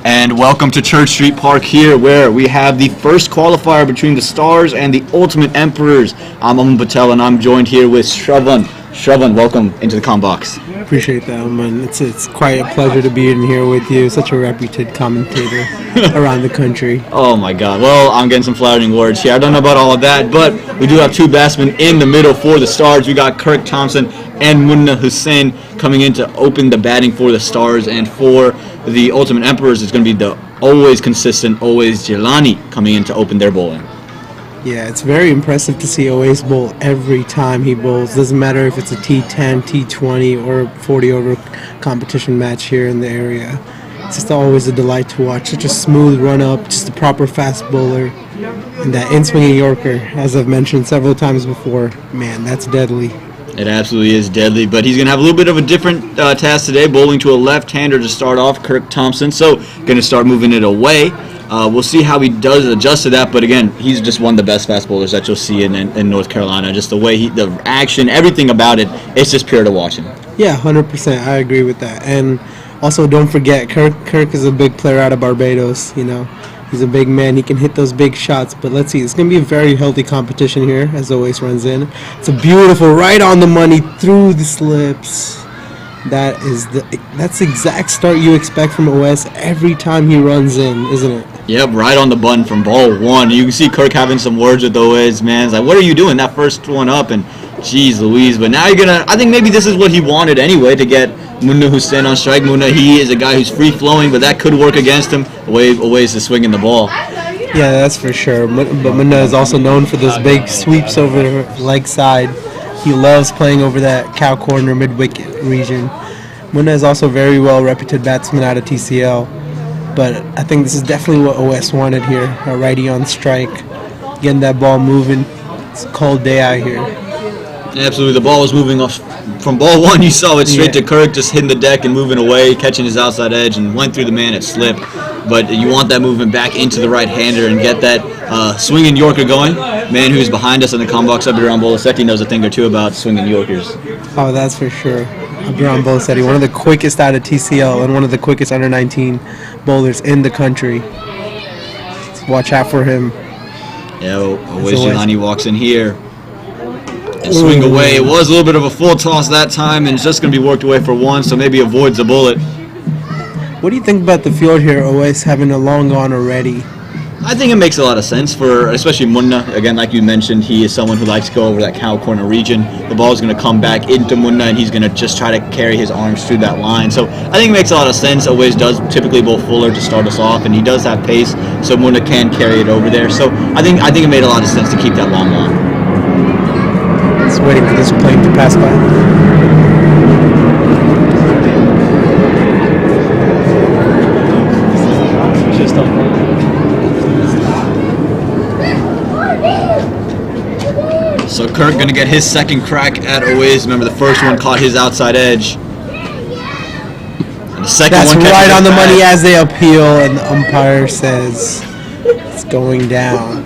And welcome to Church Street Park here, where we have the first qualifier between the Stars and the Ultimate Emperors. I'm Aman Patel, and I'm joined here with Shravan. Shravan, welcome into the comm box. Appreciate that, man. It's quite a pleasure to be in here with you. Such a reputed commentator around the country. Oh my God. Well, I'm getting some flattering words here. I don't know about all of that, but we do have two batsmen in the middle for the Stars. We got Kirk Thompson and Munna Hussain coming in to open the batting for the Stars, and for the Ultimate Emperors, it's going to be the always consistent, always Jelani coming in to open their bowling. Yeah, it's very impressive to see Oasis bowl every time he bowls. Doesn't matter if it's a T10, T20, or a 40-over competition match here in the area. It's just always a delight to watch. Such a smooth run-up, just a proper fast bowler. And that in-swinging Yorker, as I've mentioned several times before, man, that's deadly. It absolutely is deadly, but he's going to have a little bit of a different task today, bowling to a left-hander to start off, Kirk Thompson, so going to start moving it away. We'll see how he does adjust to that, but again, he's just one of the best fast bowlers that you'll see in North Carolina. Just the way the action, everything about it, it's just pure to watch him. Yeah, 100%. I agree with that. And also, don't forget, Kirk is a big player out of Barbados, you know. He's a big man. He can hit those big shots. But let's see. It's going to be a very healthy competition here as always runs in. It's a beautiful right on the money through the slips. That's the exact start you expect from OS every time he runs in, isn't it? Yep, right on the button from ball one. You can see Kirk having some words with OS, man. It's like, what are you doing? That first one up, and geez Louise. But now I think maybe this is what he wanted anyway, to get Munna Hussain on strike. Munna, he is a guy who's free-flowing, but that could work against him. Ways to swing in the ball. Yeah, that's for sure. But Munna is also known for those big sweeps over the leg side. He loves playing over that cow corner mid-wicket region. Munna is also a very well-reputed batsman out of TCL. But I think this is definitely what OS wanted here. A righty on strike, getting that ball moving. It's a cold day out here. Absolutely, the ball was moving off from ball one. You saw it straight to Kirk, just hitting the deck and moving away, catching his outside edge, and went through the man at slip. But you want that movement back into the right-hander and get that swinging Yorker going. Man who's behind us in the comm box, Abdurrahman Bolasetti, knows a thing or two about swinging Yorkers. Oh, that's for sure. Abdurrahman Bolasetti, one of the quickest out of TCL and one of the quickest under-19 bowlers in the country. So watch out for him. Yeah, Jelani walks in here and swing away. It was a little bit of a full toss that time, and it's just going to be worked away for one, so maybe avoids the bullet. What do you think about the field here, always having a long on already? I think it makes a lot of sense for, especially Munna. Again, like you mentioned, he is someone who likes to go over that cow corner region. The ball is going to come back into Munna, and he's going to just try to carry his arms through that line. So I think it makes a lot of sense. Always does typically bowl fuller to start us off, and he does have pace, so Munna can carry it over there. So I think it made a lot of sense to keep that long line. Just waiting for this plane to pass by. So Kirk going to get his second crack at Oasis. Remember, the first one caught his outside edge. And the second That's one right on the money as they appeal, and the umpire says it's going down.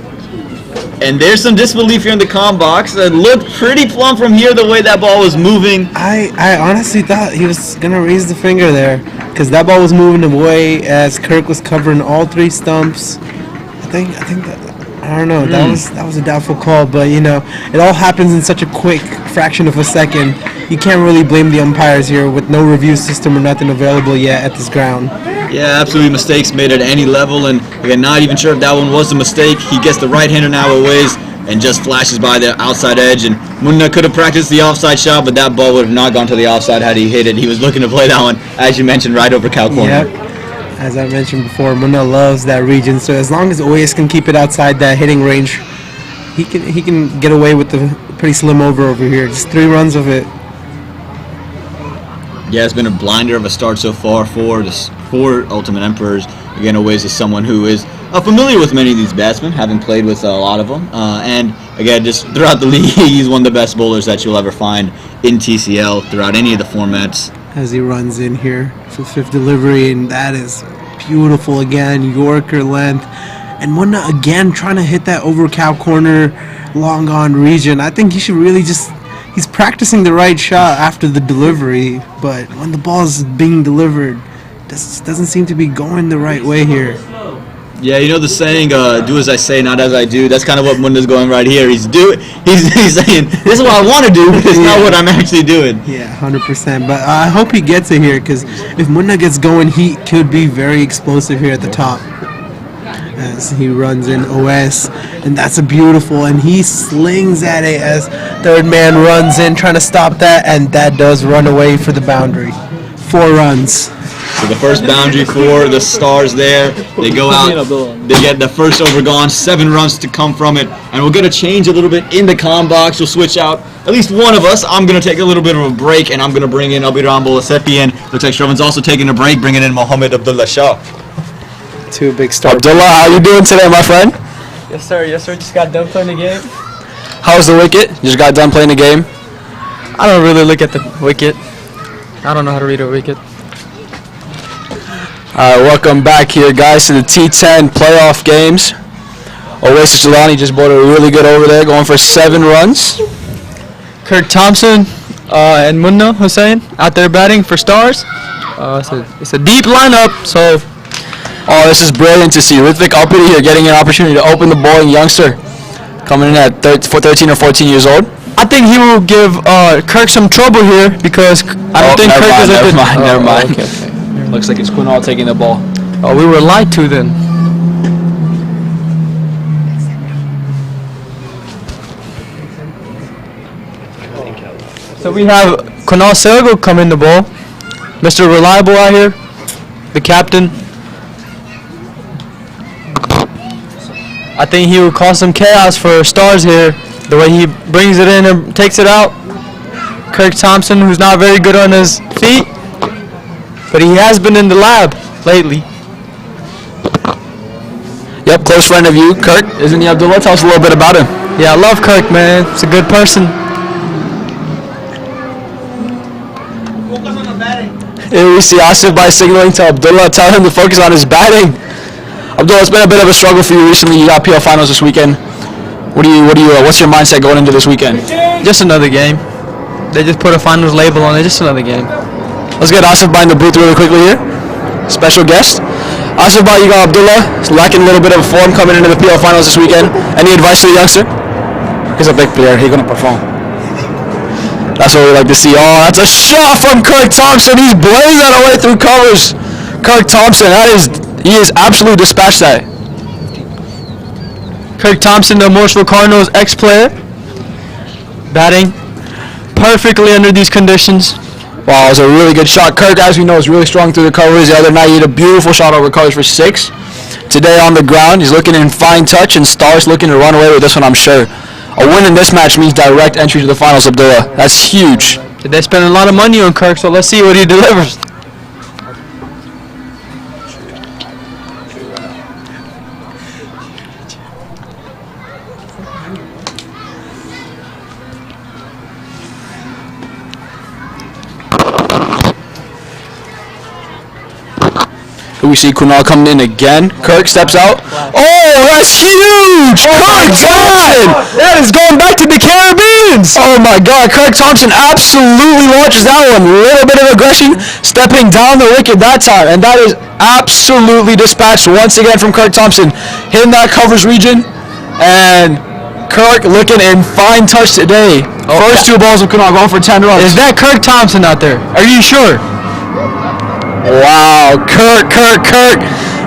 And there's some disbelief here in the comm box. It looked pretty plumb from here, the way that ball was moving. I honestly thought he was going to raise the finger there, because that ball was moving away as Kirk was covering all three stumps. I think that, I don't know, that was a doubtful call, but you know, it all happens in such a quick fraction of a second. You can't really blame the umpires here with no review system or nothing available yet at this ground. Yeah, absolutely mistakes made at any level, and again, not even sure if that one was a mistake. He gets the right-hander now Oasis, and just flashes by the outside edge. And Munna could have practiced the offside shot, but that ball would have not gone to the offside had he hit it. He was looking to play that one, as you mentioned, right over cow corner. Yep. As I mentioned before, Munna loves that region, so as long as Oyes can keep it outside that hitting range, he can get away with the pretty slim over here. Just 3 runs of it. Yeah, it's been a blinder of a start so far for Ultimate Emperors. Again, Oyes is someone who is familiar with many of these batsmen, having played with a lot of them. And again, just throughout the league, he's one of the best bowlers that you'll ever find in TCL throughout any of the formats. As he runs in here for 5th delivery, and that is beautiful again, Yorker length. And Munna again trying to hit that over cow corner, long on region. I think he should really he's practicing the right shot after the delivery, but when the ball is being delivered, this doesn't seem to be going the right way here. Yeah, you know the saying, do as I say, not as I do. That's kind of what Munna's going right here. He's saying, this is what I want to do, but it's not what I'm actually doing. Yeah, 100%. But I hope he gets it here, because if Munna gets going, he could be very explosive here at the top. As he runs in OS, and that's a beautiful, and he slings at it as third man runs in trying to stop that, and that does run away for the boundary. 4 runs. So the first boundary for the Stars there. They go out, they get the first over gone, 7 runs to come from it, and we're going to change a little bit in the comm box. We'll switch out at least one of us. I'm going to take a little bit of a break, and I'm going to bring in Abhiram Bolasepian. Looks like Shravan's also taking a break, bringing in Mohammed Abdullah Shah. 2 big stars. Abdullah, how you doing today, my friend? Yes, sir. Yes, sir. Just got done playing the game. How's the wicket? You just got done playing the game? I don't really look at the wicket. I don't know how to read a wicket. Welcome back here, guys, to the T10 playoff games. Oasis Jelani just bowled a really good over there, going for 7 runs. Kirk Thompson and Munna Hussain out there batting for Stars. It's a deep lineup, so... Oh, this is brilliant to see. Rithvik Uppity here getting an opportunity to open the bowling youngster. Coming in at 13 or 14 years old. I think he will give Kirk some trouble here because I don't think Kirk is a good... Never mind. Okay. Looks like it's Kunal taking the ball. Oh, we were lied to then. So we have Kunal Selgo come in the ball. Mr. Reliable out here. The captain. I think he will cause some chaos for Stars here. The way he brings it in and takes it out. Kirk Thompson, who's not very good on his feet, but he has been in the lab lately. Yep, close friend of you, Kirk. Isn't he, Abdullah? Tell us a little bit about him. Yeah, I love Kirk, man. He's a good person. Here we see Asif by signaling to Abdullah, tell him to focus on his batting. Abdullah, it's been a bit of a struggle for you recently. You got PL finals this weekend. What's your mindset going into this weekend? Just another game. They just put a finals label on it. Just another game. Let's get Asif by in the booth really quickly here. Special guest. Asif by, you got Abdullah. He's lacking a little bit of form coming into the PL finals this weekend. Any advice for the youngster? He's a big player. He's going to perform. That's what we like to see. Oh, that's a shot from Kirk Thompson. He's blazing that away through covers. Kirk Thompson, he is absolutely dispatched that. Kirk Thompson, the Morrisville Cardinals ex-player, batting perfectly under these conditions. Wow, it was a really good shot. Kirk, as we know, is really strong through the covers. The other night, he had a beautiful shot over covers for 6. Today on the ground, he's looking in fine touch, and Stars looking to run away with this one, I'm sure. A win in this match means direct entry to the finals, Abdullah. That's huge. They spent a lot of money on Kirk, so let's see what he delivers. We see Kunal coming in again. Kirk steps out. Oh, that's huge! Kirk Thompson! That is going back to the Caribbeans! Oh my God, Kirk Thompson absolutely launches that one. A little bit of aggression, stepping down the wicket that time. And that is absolutely dispatched once again from Kirk Thompson. Hitting that covers region. And Kirk looking in fine touch today. First 2 balls of Kunal going for 10 runs. Is that Kirk Thompson out there? Are you sure? Wow, Kirk.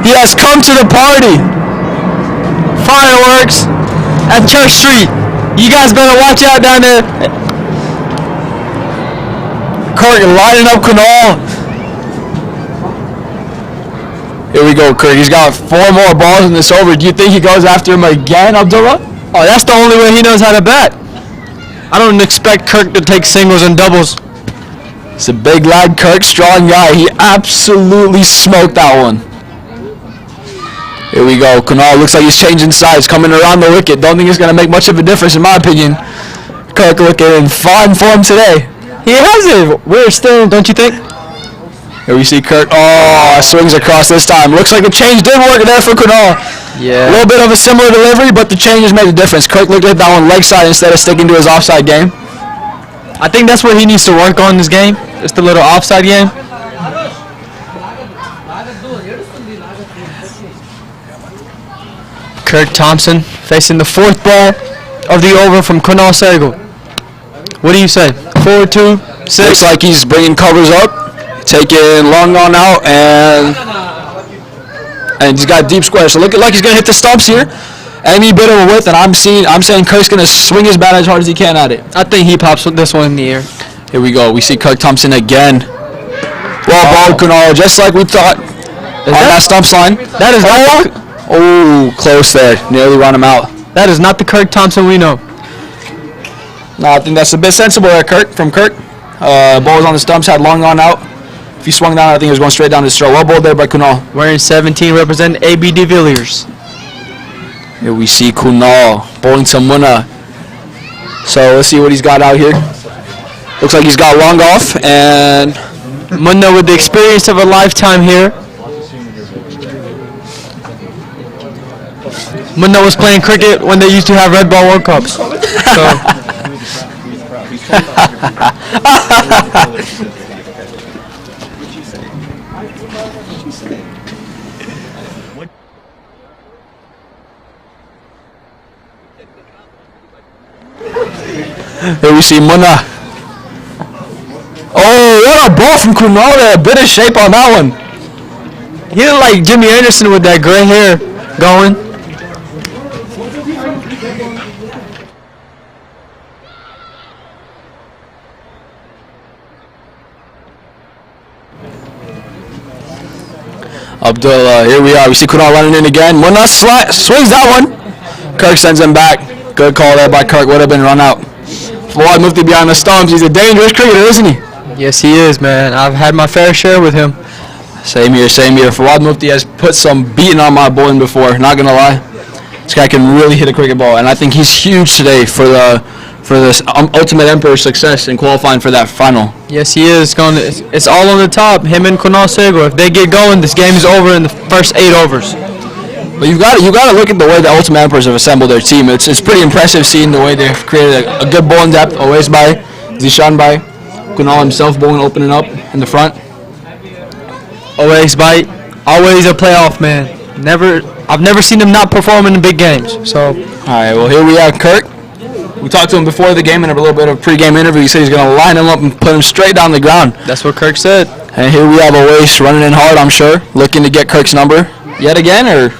He has come to the party. Fireworks. at Church Street. You guys better watch out down there. Kirk lining up Kunal. Here we go, Kirk. He's got 4 more balls in this over. Do you think he goes after him again, Abdullah? Oh, that's the only way he knows how to bat. I don't expect Kirk to take singles and doubles. It's a big lad, Kirk, strong guy. He absolutely smoked that one. Here we go. Kunal looks like he's changing sides, coming around the wicket. Don't think it's going to make much of a difference, in my opinion. Kirk looking in fine form today. He has it. We're still, don't you think? Here we see Kirk. Oh, swings across this time. Looks like the change did work there for Kunal. Yeah. A little bit of a similar delivery, but the change has made a difference. Kirk looked at that one leg side instead of sticking to his offside game. I think that's what he needs to work on this game. Just a little offside game. Kirk Thompson facing the 4th ball of the over from Kunal Sehgal. What do you say? 4-2, 6? Looks like he's bringing covers up, taking long on out, and he's got deep square. So looking like he's gonna hit the stumps here. Any bit of a width, and I'm saying Kirk's gonna swing his bat as hard as he can at it. I think he pops this one in the air. Here we go. We see Kirk Thompson again. Well ball, Kunal, just like we thought on that stumps line. That is not. Oh, close there. Nearly run him out. That is not the Kirk Thompson we know. No, I think that's a bit sensible there, from Kirk. Ball was on the stumps, had long gone out. If he swung down, I think it was going straight down his throat. Well bowled there by Kunal. Wearing 17, representing AB de Villiers. Here we see Kunal bowling to Munna. So let's see what he's got out here. Looks like he's got long off, and Munna with the experience of a lifetime here. Munna was playing cricket when they used to have Red Ball World Cups. So. Here we see Munna. Oh, what a ball from Kunal there. A bit of shape on that one. He looked like Jimmy Anderson with that gray hair going. Abdullah, here we are. We see Kunal running in again. Munna swings that one. Kirk sends him back. Good call there by Kirk. Would have been run out. Fawad Mufti behind the stumps. He's a dangerous cricketer, isn't he? Yes, he is, man. I've had my fair share with him. Same here, same here. Fawad Mufti has put some beating on my bowling before. Not gonna lie, this guy can really hit a cricket ball, and I think he's huge today for this ultimate emperor success in qualifying for that final. Yes, he is. It's all on the top. Him and Kunal Sehgal. If they get going, this game is over in the first 8 overs. But you got to look at the way the Ultimate Emperors have assembled their team. It's pretty impressive seeing the way they've created a good bowling depth. Always by Zishan by Kunal himself bowling opening up in the front. Always a playoff man. I've never seen him not perform in the big games. So. All right. Well, here we are, Kirk. We talked to him before the game in a little bit of a pre-game interview. He said he's going to line him up and put him straight down the ground. That's what Kirk said. And here we have Oasis running in hard, I'm sure, looking to get Kirk's number yet again, or.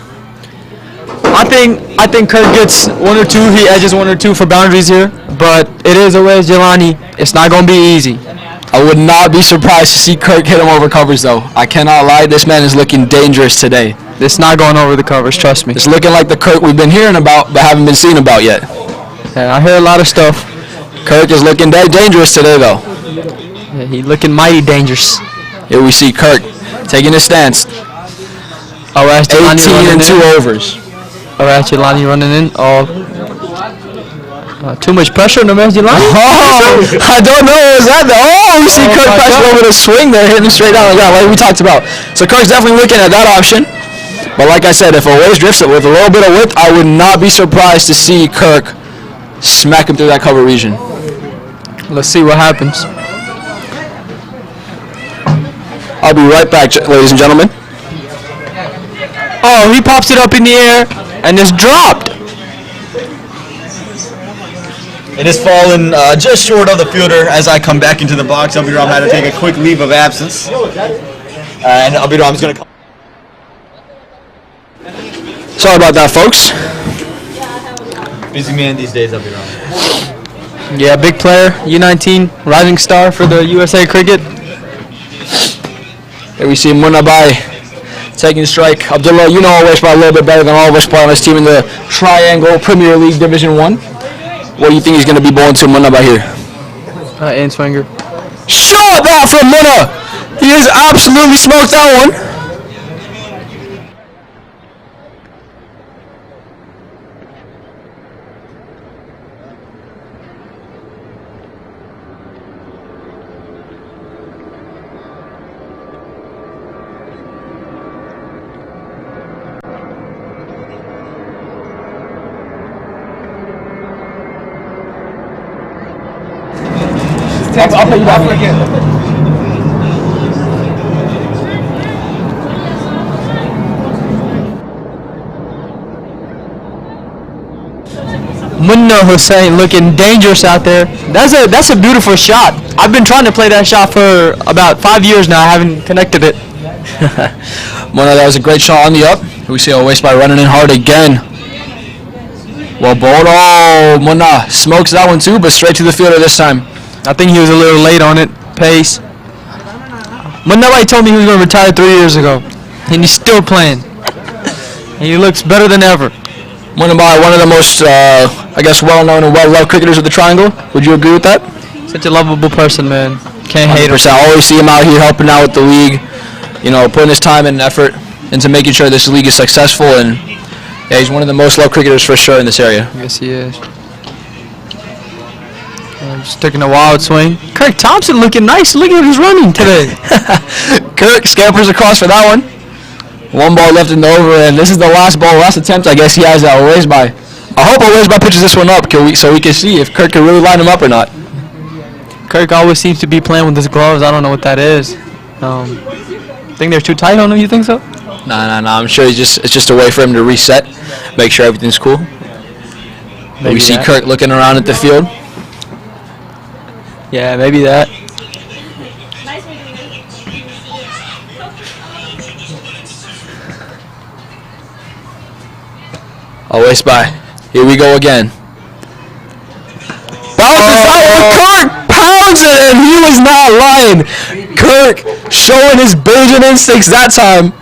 I think Kirk gets 1 or 2. He edges 1 or 2 for boundaries here, but it is Oasis Jelani. It's not going to be easy. I would not be surprised to see Kirk hit him over covers, though. I cannot lie. This man is looking dangerous today. It's not going over the covers, trust me. It's looking like the Kirk we've been hearing about but haven't been seen about yet. Yeah, I hear a lot of stuff. Kirk is looking dangerous today, though. Yeah, he looking mighty dangerous. Here we see Kirk taking his stance. 18 and 2 overs. Alright, Jelani running in. Too much pressure on Oasis Jelani? Oh, I don't know what was that. We see Kirk pressure over the swing there, hitting straight down like that, like we talked about. So Kirk's definitely looking at that option. But like I said, if Oasis drifts it with a little bit of width, I would not be surprised to see Kirk smack him through that cover region. Let's see what happens. I'll be right back, ladies and gentlemen. Oh, he pops it up in the air, and it's dropped. It has fallen just short of the fielder as I come back into the box. Abhiram had to take a quick leave of absence. And Abhiram's going to come. Sorry about that, folks. Busy man these days, I'll be wrong. Yeah, big player, U19, rising star for the USA cricket. Here we see Munabai taking strike. Abdullah, you know Owaisbai a little bit better than all of us play on his team in the Triangle Premier League Division 1. What do you think he's going to be bowling to Munabai here? In swinger. Shot that from Munna! He has absolutely smoked that one. I'll pay you back again. Munna Hussain looking dangerous out there. That's a beautiful shot. I've been trying to play that shot for about 5 years now. I haven't connected it. Munna, that was a great shot on the up. We see Owaisbai running in hard again. Well bowled. Oh, Munna smokes that one too, but straight to the fielder this time. I think he was a little late on it. Pace. Munna told me he was going to retire 3 years ago, and he's still playing. And he looks better than ever. Munabai, one of the most, well-known and well-loved cricketers of the Triangle. Would you agree with that? Such a lovable person, man. Can't hate him. I always see him out here helping out with the league, putting his time and effort into making sure this league is successful. And yeah, he's one of the most loved cricketers for sure in this area. Yes, he is. Just taking a wild swing. Kirk Thompson looking nice. Look at his running today. Kirk scampers across for that one. One ball left in the over, and this is the last attempt I guess he has at Owaisbai. I hope Owaisbai pitches this one up so we can see if Kirk can really line him up or not. Kirk always seems to be playing with his gloves. I don't know what that is. Think they're too tight on him? You think so? Nah. I'm sure it's just a way for him to reset, make sure everything's cool. We see Kirk looking around at the field. Yeah, maybe that. Owaisbai. Here we go again. Bounces that one. Kirk pounds it, and he was not lying. Kirk showing his Bajan instincts that time.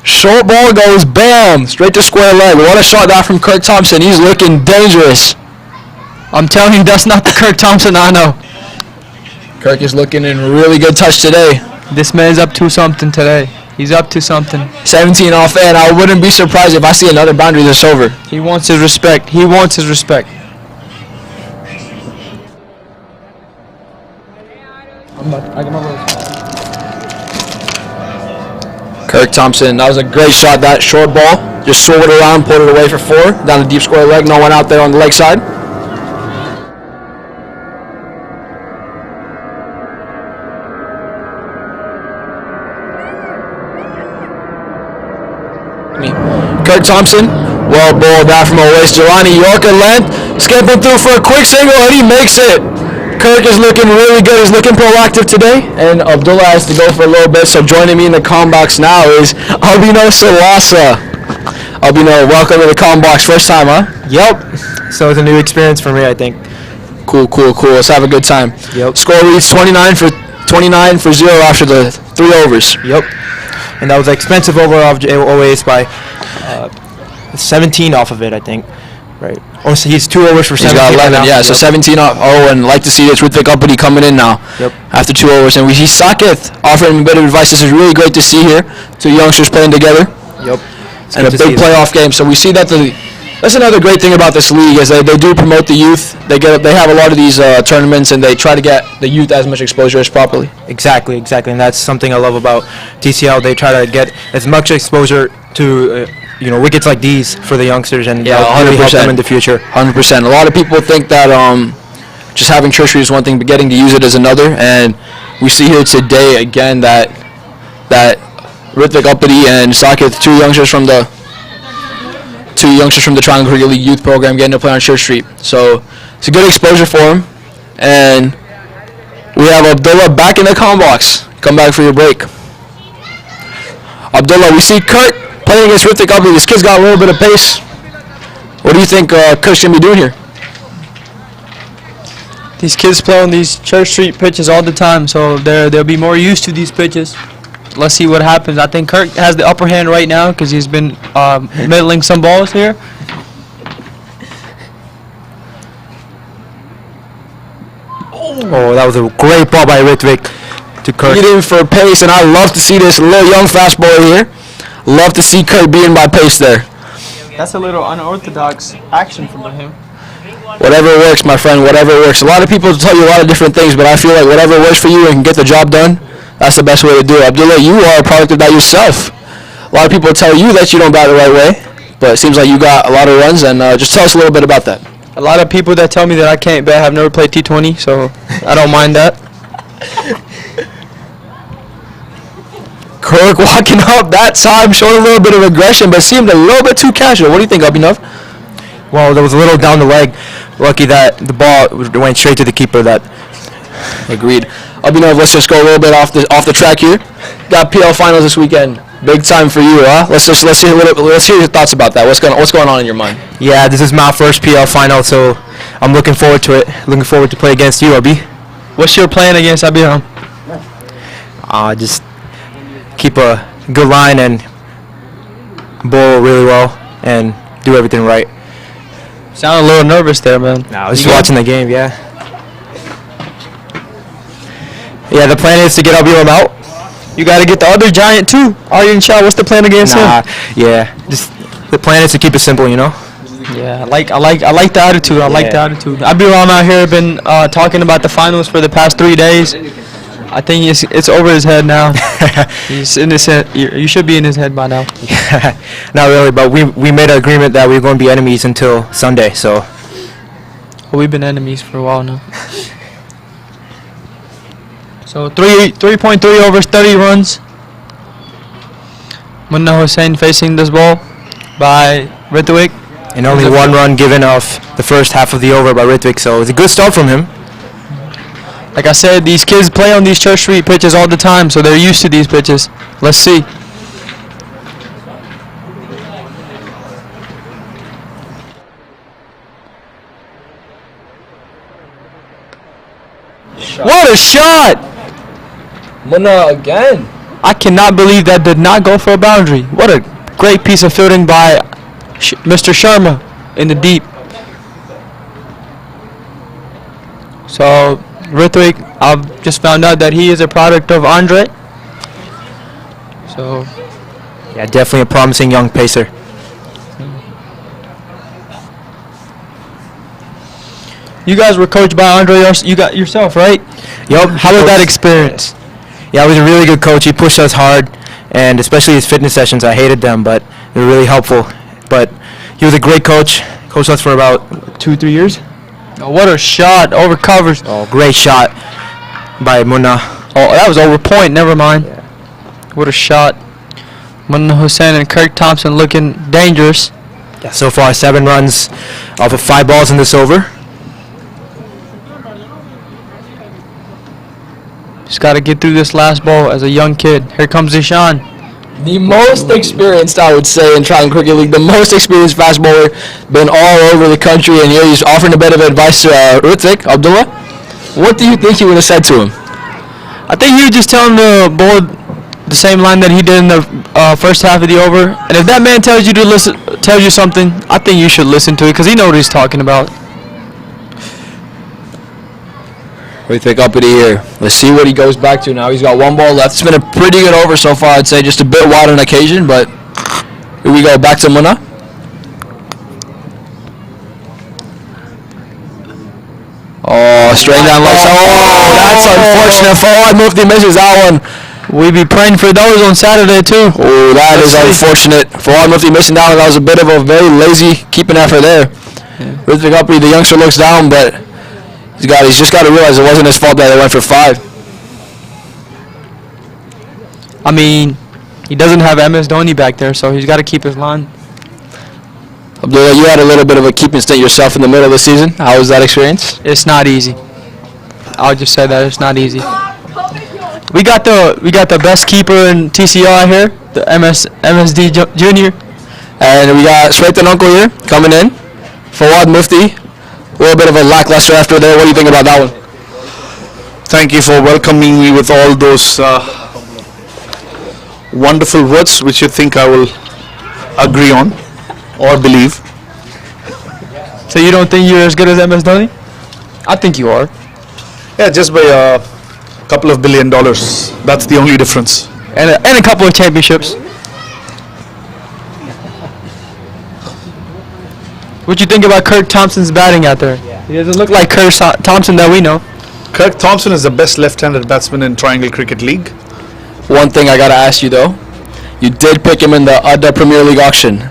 Short ball goes, bam, straight to square leg. What a shot that from Kirk Thompson. He's looking dangerous. I'm telling you, that's not the Kirk Thompson I know. Kirk is looking in really good touch today. This man's up to something today. He's up to something. 17 off, and I wouldn't be surprised if I see another boundary this over. He wants his respect. He wants his respect. Kirk Thompson, that was a great shot. That short ball, just swerved it around, pulled it away for 4, down the deep square leg. No one out there on the leg side. Kirk Thompson, well bowled that from Owaisbai. Jelani Yorker length, skipping through for a quick single, and he makes it. Kirk is looking really good. He's looking proactive today, and Abdullah has to go for a little bit. So joining me in the comm box now is Albino Salasa. Albino, welcome to the comm box. First time, huh? Yep. So it's a new experience for me, I think. Cool. Let's have a good time. Yep. Score reads 29 for 0 after the 3 overs. Yep. And that was an expensive over of Owaisbai 17 off of it, I think. Right. Oh, so he's 2 overs for 17. He's got 11, yeah. Yep. So 17 off. Oh, and like to see this Ritvik Uppity coming in now. Yep. After 2 overs, and we see Sakith offering a bit of advice. This is really great to see here. 2 youngsters playing together. Yep. And a big playoff game. So we see that that's another great thing about this league is they do promote the youth. They have a lot of these tournaments, and they try to get the youth as much exposure as properly. Exactly, and that's something I love about TCL. They try to get as much exposure to wickets like these for the youngsters, and really help them in the future. 100%. A lot of people think that just having tertiary is one thing, but getting to use it is another. And we see here today again that Ritvik Uppity and Sakith, two youngsters from the Triangle Cricket League Youth Program, getting to play on Church Street. So it's a good exposure for them. And we have Abdullah back in the comm box. Come back for your break. Abdullah, we see Kurt playing against Ritvik Uppity. This kid's got a little bit of pace. What do you think Kurt's going to be doing here? These kids play on these Church Street pitches all the time, so they'll be more used to these pitches. Let's see what happens. I think Kirk has the upper hand right now because he's been middling some balls here. Oh, that was a great ball by Ritwik to Kirk. Get in for pace, and I love to see this little young fastball here. Love to see Kirk being by pace there. That's a little unorthodox action from him. Whatever works, my friend, whatever works. A lot of people tell you a lot of different things, but I feel like whatever works for you and can get the job done, that's the best way to do it. Abdullah, you are a product of that yourself. A lot of people tell you that you don't bat the right way, but it seems like you got a lot of runs, and just tell us a little bit about that. A lot of people that tell me that I can't bat have never played T20, so I don't mind that. Kirk walking up that time, showing a little bit of aggression, but seemed a little bit too casual. What do you think, Abhinav? Well, there was a little down the leg. Lucky that the ball went straight to the keeper. That Agreed. Abhinav, let's just go a little bit off the track here. Got PL finals this weekend. Big time for you, huh? Let's hear your thoughts about that. What's going on in your mind? yeah, this is my first PL final, so I'm looking forward to it. Looking forward to play against you, Abhi. What's your plan against Abhiram? Just keep a good line and bowl really well and do everything right. Sound a little nervous there, man. I was just watching the game, yeah. Yeah, the plan is to get Abhiram out. You got to get the other giant too. Aryan Shah, what's the plan against him? Yeah, just the plan is to keep it simple, you know. Yeah, I like the attitude. I like the attitude. Abhiram out here been talking about the finals for the past 3 days. I think it's over his head now. He's in his head. You should be in his head by now. Not really, but we made an agreement that we're going to be enemies until Sunday. So Well, we've been enemies for a while now. So 3.3 overs, 30 runs. Munna Hussain facing this ball by Ritwik. and only one run given off the first half of the over by Ritwik. So it's a good start from him. Like I said, these kids play on these Church Street pitches all the time, so they're used to these pitches. Let's see. What a shot! Munna again. I cannot believe that did not go for a boundary. What a great piece of fielding by Mr. Sharma in the deep. So Ritwik, I've just found out that he is a product of Andre. So Yeah, definitely a promising young pacer. you guys were coached by Andre you got yourself, right? Yup. How was that experience? Yeah, he was a really good coach. He pushed us hard, and especially his fitness sessions. I hated them, but they were really helpful. But he was a great coach. Coached us for about 2-3 years. Oh, what a shot over covers. Oh, great shot by Munna. Oh, that was over point. Never mind. What a shot. Munna Hussain and Kirk Thompson looking dangerous. Yeah, so far 7 runs off of 5 balls in this over. Just got to get through this last ball as a young kid. Here comes Ishan. The most experienced, I would say, in Triton Cricket League. The most experienced fast bowler, been all over the country, and here he's offering a bit of advice to Ritwik, Abdullah. What do you think he would have said to him? I think he would just tell him to bowl the same line that he did in the first half of the over. And if that man tells you to listen, tells you something, I think you should listen to it because he knows what he's talking about. Ritwik up in the air. Let's see what he goes back to now. He's got 1 ball left. It's been a pretty good over so far, I'd say. Just a bit wide on occasion, but here we go. Back to Munna. Oh, straight down left. Oh, that's unfortunate. Fawad Mufti misses that one. We be praying for those on Saturday too. Oh, that is unfortunate. Fawad Mufti missing that one. That was a bit of a very lazy keeping effort there. Ritwik Uppy, the youngster, looks down, but he's just got to realize it wasn't his fault that they went for 5. I mean, he doesn't have MS Dhoni back there, so he's got to keep his line. Abdullah, you had a little bit of a keeping stint yourself in the middle of the season. How was that experience? It's not easy. I'll just say that it's not easy. We got the best keeper in TCL out here, the MSD Junior. And we got Swaitan Uncle here coming in. Fawad Mufti A little bit of a lackluster after there. What do you think about that one? Thank you for welcoming me with all those wonderful words, which you think I will agree on or believe. So you don't think you're as good as MS Dhoni? I think you are. Yeah, just by a couple of $1 billion. That's the only difference. And a couple of championships. What you think about Kirk Thompson's batting out there? He doesn't look like Kirk Thompson that we know. Kirk Thompson is the best left-handed batsman in Triangle Cricket League. One thing I gotta ask you though, you did pick him in the Adda Premier League auction,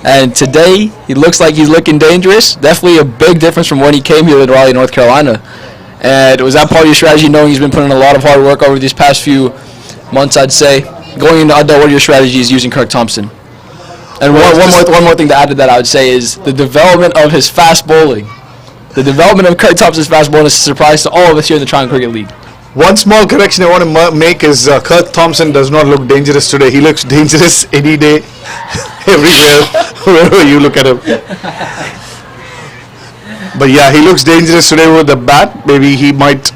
and today he looks like he's looking dangerous. Definitely a big difference from when he came here to Raleigh, North Carolina. And was that part of your strategy, knowing he's been putting in a lot of hard work over these past few months? I'd say going into Adda, what are your strategies using Kirk Thompson? And one more thing to add to that, I would say, is the development of his fast bowling. The development of Kirk Thompson's fast bowling is a surprise to all of us here in the Triangle Cricket League. One small correction I want to make is Kirk Thompson does not look dangerous today. He looks dangerous any day, everywhere, wherever you look at him. But yeah, he looks dangerous today with the bat. Maybe he might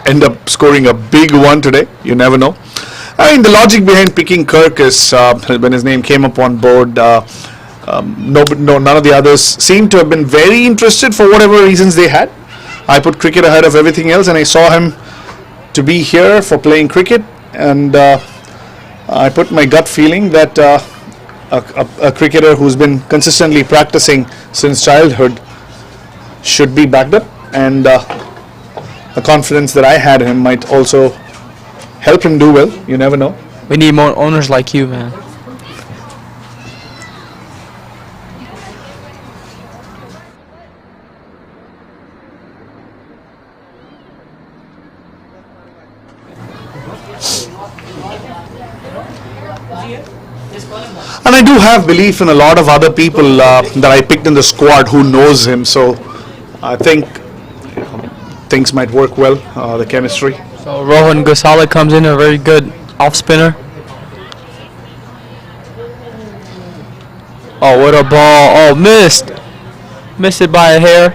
end up scoring a big one today. You never know. I mean, the logic behind picking Kirk is when his name came up on board, none of the others seemed to have been very interested for whatever reasons they had. I put cricket ahead of everything else, and I saw him to be here for playing cricket, and I put my gut feeling that a cricketer who's been consistently practicing since childhood should be backed up, and the confidence that I had in him might also help him do well. You never know. We need more owners like you, man. And I do have belief in a lot of other people that I picked in the squad who knows him, so I think things might work well, the chemistry. So Rohan Gosala comes in, a very good off spinner. Oh, what a ball. Oh, missed. Missed it by a hair.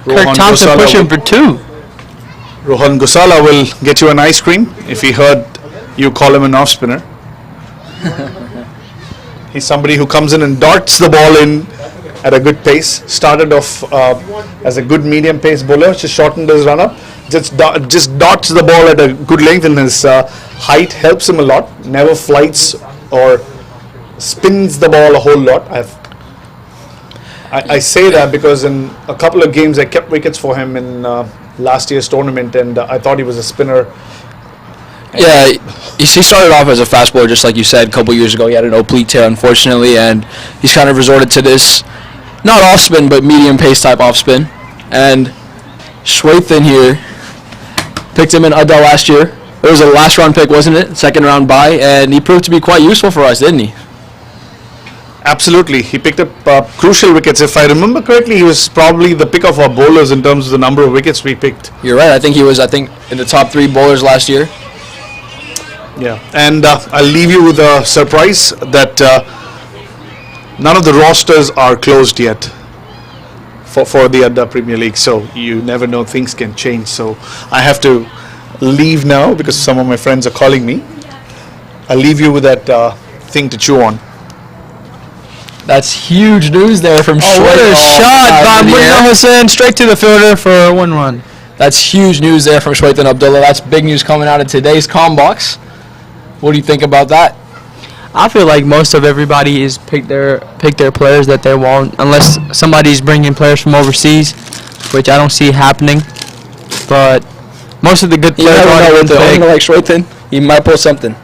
Kirk Thompson pushing for two. Rohan Gosala will get you an ice cream if he heard you call him an off spinner. He's somebody who comes in and darts the ball in at a good pace. Started off as a good medium pace bowler, just shortened his run up. Just darts the ball at a good length, and his height helps him a lot. Never flights or spins the ball a whole lot. I say that because in a couple of games I kept wickets for him in last year's tournament, and I thought he was a spinner. Yeah, he started off as a fast bowler, just like you said, a couple years ago. He had an oblique tear, unfortunately, and he's kind of resorted to this, not off spin, but medium pace type off spin. And Shwethan here picked him in Adda last year. It was a last round pick, wasn't it? Second round buy, and he proved to be quite useful for us, didn't he? Absolutely. He picked up crucial wickets. If I remember correctly, he was probably the pick of our bowlers in terms of the number of wickets we picked. You're right. I think he was, in the top 3 bowlers last year. Yeah, and I'll leave you with a surprise that none of the rosters are closed yet for the Adda Premier League. So you never know, things can change. So I have to leave now because some of my friends are calling me. I'll leave you with that thing to chew on. That's huge news there from Shwethan. What a shot by Munna Hussain, straight to the fielder for a 1-run. That's huge news there from Shwethan Abdullah. That's big news coming out of today's comm box. What do you think about that? I feel like most of everybody is pick their players that they want, unless somebody's bringing players from overseas, which I don't see happening. But most of the good players are with the owner like Shwethan. He might pull something.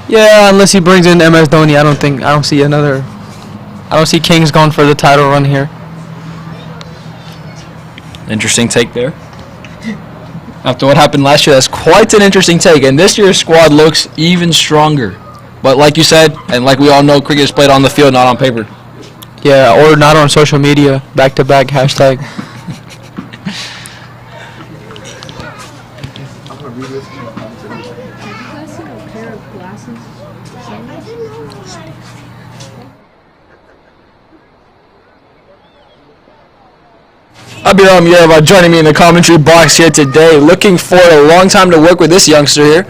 Yeah, unless he brings in MS Dhoni, I don't see Kings going for the title run here. Interesting take there. After what happened last year, that's quite an interesting take. And this year's squad looks even stronger. But like you said, and like we all know, cricket is played on the field, not on paper. Yeah, or not on social media. Back-to-back hashtag. Abiram Yerba joining me in the commentary box here today. Looking for a long time to work with this youngster here.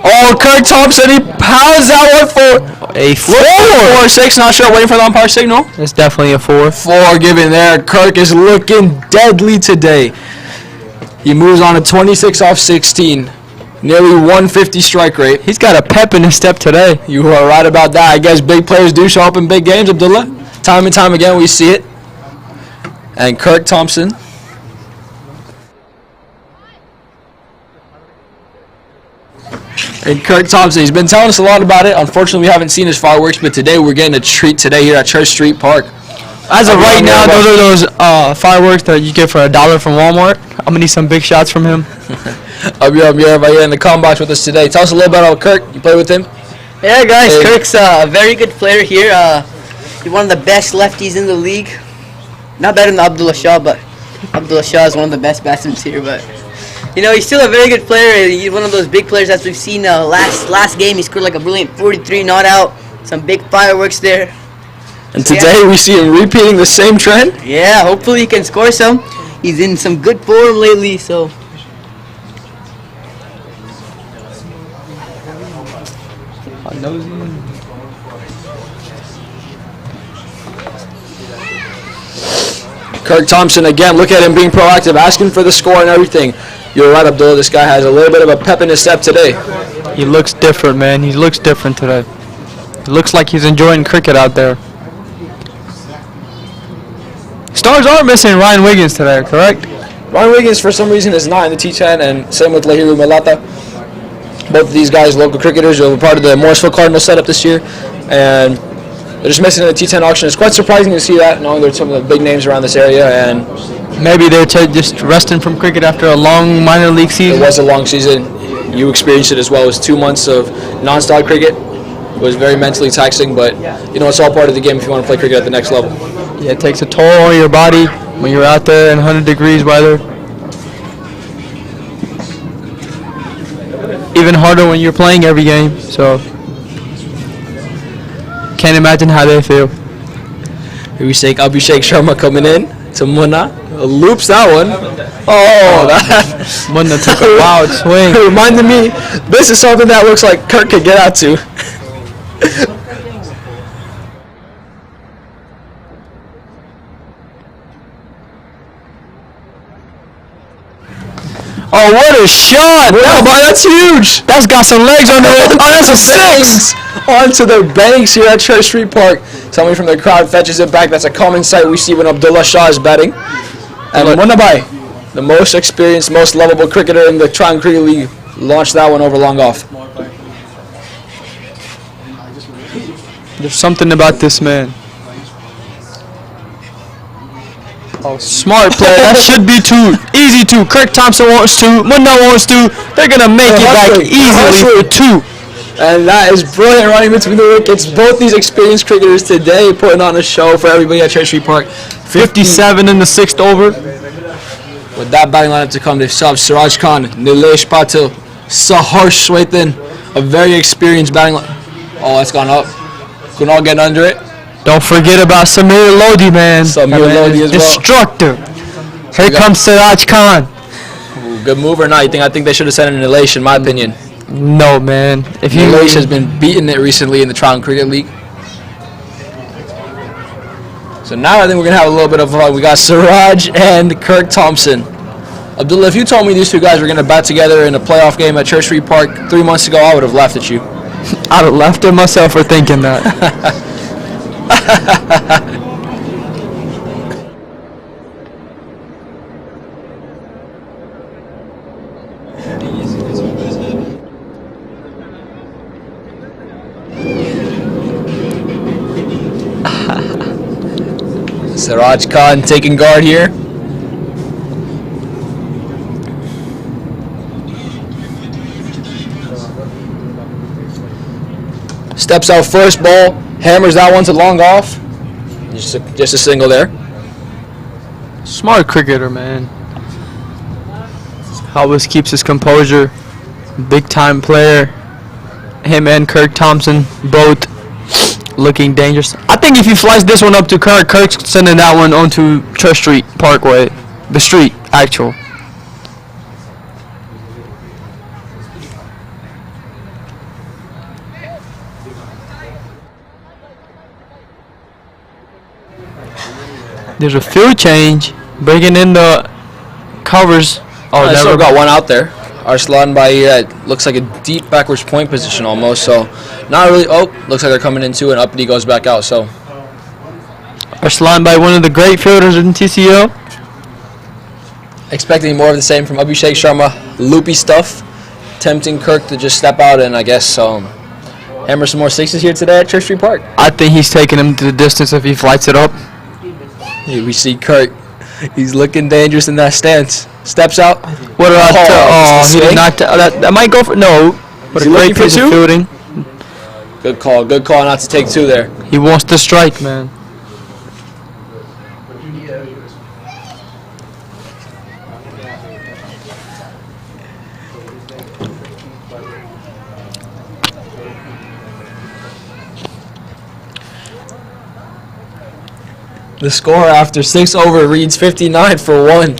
Oh, Kirk Thompson, he pounds that one for A 4-6. Not sure, waiting for the umpire signal. It's definitely a 4. 4 given there. Kirk is looking deadly today. He moves on to 26 off 16. Nearly 150 strike rate. He's got a pep in his step today. You are right about that. I guess big players do show up in big games, Abdullah. Time and time again, we see it. And Kirk Thompson. And Kirk Thompson, he's been telling us a lot about it. Unfortunately, we haven't seen his fireworks, but today we're getting a treat today here at Church Street Park. As of right now, those are those fireworks that you get for $1 from Walmart. I'm going to need some big shots from him. Abiram Yerba here in the comm box with us today. Tell us a little bit about Kirk. You play with him? Yeah, guys, Hey. Kirk's a very good player here. He's one of the best lefties in the league. Not better than Abdullah Shah, but Abdullah Shah is one of the best batsmen here. But you know, he's still a very good player. He's one of those big players as we've seen. Last game, he scored like a brilliant 43 not out. Some big fireworks there. And So, today we see him repeating the same trend. Yeah, hopefully he can score some. He's in some good form lately, so. Kirk Thompson again, look at him being proactive, asking for the score and everything. You're right, Abdullah, this guy has a little bit of a pep in his step today. He looks different, man. He looks different today. It looks like he's enjoying cricket out there. Stars are missing Ryan Wiggins today, correct? Ryan Wiggins, for some reason, is not in the T10, and same with Lahiru Malata. Both of these guys, local cricketers, are part of the Morrisville Cardinals setup this year, and they're just missing in the T10 auction. It's quite surprising to see that, knowing there's some of the big names around this area, and Maybe they're just resting from cricket after a long minor league it season. was a long season. You experienced it as well. It was 2 months of non-stop cricket. It was very mentally taxing, but you know, it's all part of the game if you want to play cricket at the next level. Yeah, it takes a toll on your body when you're out there in 100 degrees weather. Even harder when you're playing every game, so can't imagine how they feel. Abhishek Sharma coming in to Munna. Loops that one. Oh, that Munna took a wild swing. reminded me, this is something that looks like Kirk could get out to. Oh, what a shot! That's huge. That's got some legs under it. Oh, that's a 6! Onto the banks here at Church Street Park. Somebody from the crowd fetches it back. That's a common sight we see when Abdullah Shah is batting. And Munnabai, the most experienced, most lovable cricketer in the Triangle Cricket League, launched that one over long off. There's something about this man. Oh, smart play. That should be 2. Easy 2. Kirk Thompson wants 2. Munna wants 2. They're going to make it back easily for 2. And that is brilliant running between the wickets. Both these experienced cricketers today putting on a show for everybody at Church Street Park. 57 in the 6th over. With that batting lineup to come, they still have Siraj Khan, Nilesh Patil, Saharsh Swethan, a very experienced batting line. Oh, it's gone up. Kunal getting under it. Don't forget about Samir Lodi, man. Samir Lodi as well. Destructor. Here comes Siraj Khan. Ooh, good move or not? I think they should have sent in Nilesh, in my opinion. No, man. If you Nilesh has been beating it recently in the Triangle Cricket League. So now I think we're going to have a little bit of fun. We got Siraj and Kirk Thompson. Abdullah, if you told me these two guys were going to bat together in a playoff game at Church Street Park 3 months ago, I would have laughed at you. I'd have laughed at myself for thinking that. Siraj Khan taking guard here. Steps out first, ball, hammers that one to long off. Just a single there. Smart cricketer, man. Always keeps his composure. Big time player. Him and Kirk Thompson both looking dangerous. I think if he flies this one up to Kirk, Kirk's sending that one onto Church Street Parkway. The street, actual. There's a field change, bringing in the covers. Oh, I never still got one out there. Arslan by looks like a deep backwards point position almost. So not really. Oh, looks like they're coming into and up and he goes back out. So Arslan by one of the great fielders in TCL. expecting more of the same from Abhishek Sharma. Loopy stuff, tempting Kirk to just step out and I guess hammer some more sixes here today at Church Street Park. I think he's taking him to the distance if he flights it up. Here we see Kirk. He's looking dangerous in that stance. Steps out. What did I tell? Oh, he did not. That might go for no. What Is a he looking great for piece of two? fielding. Good call. Good call not to take two there. He wants to strike, man. The score after 6 over reads 59 for 1.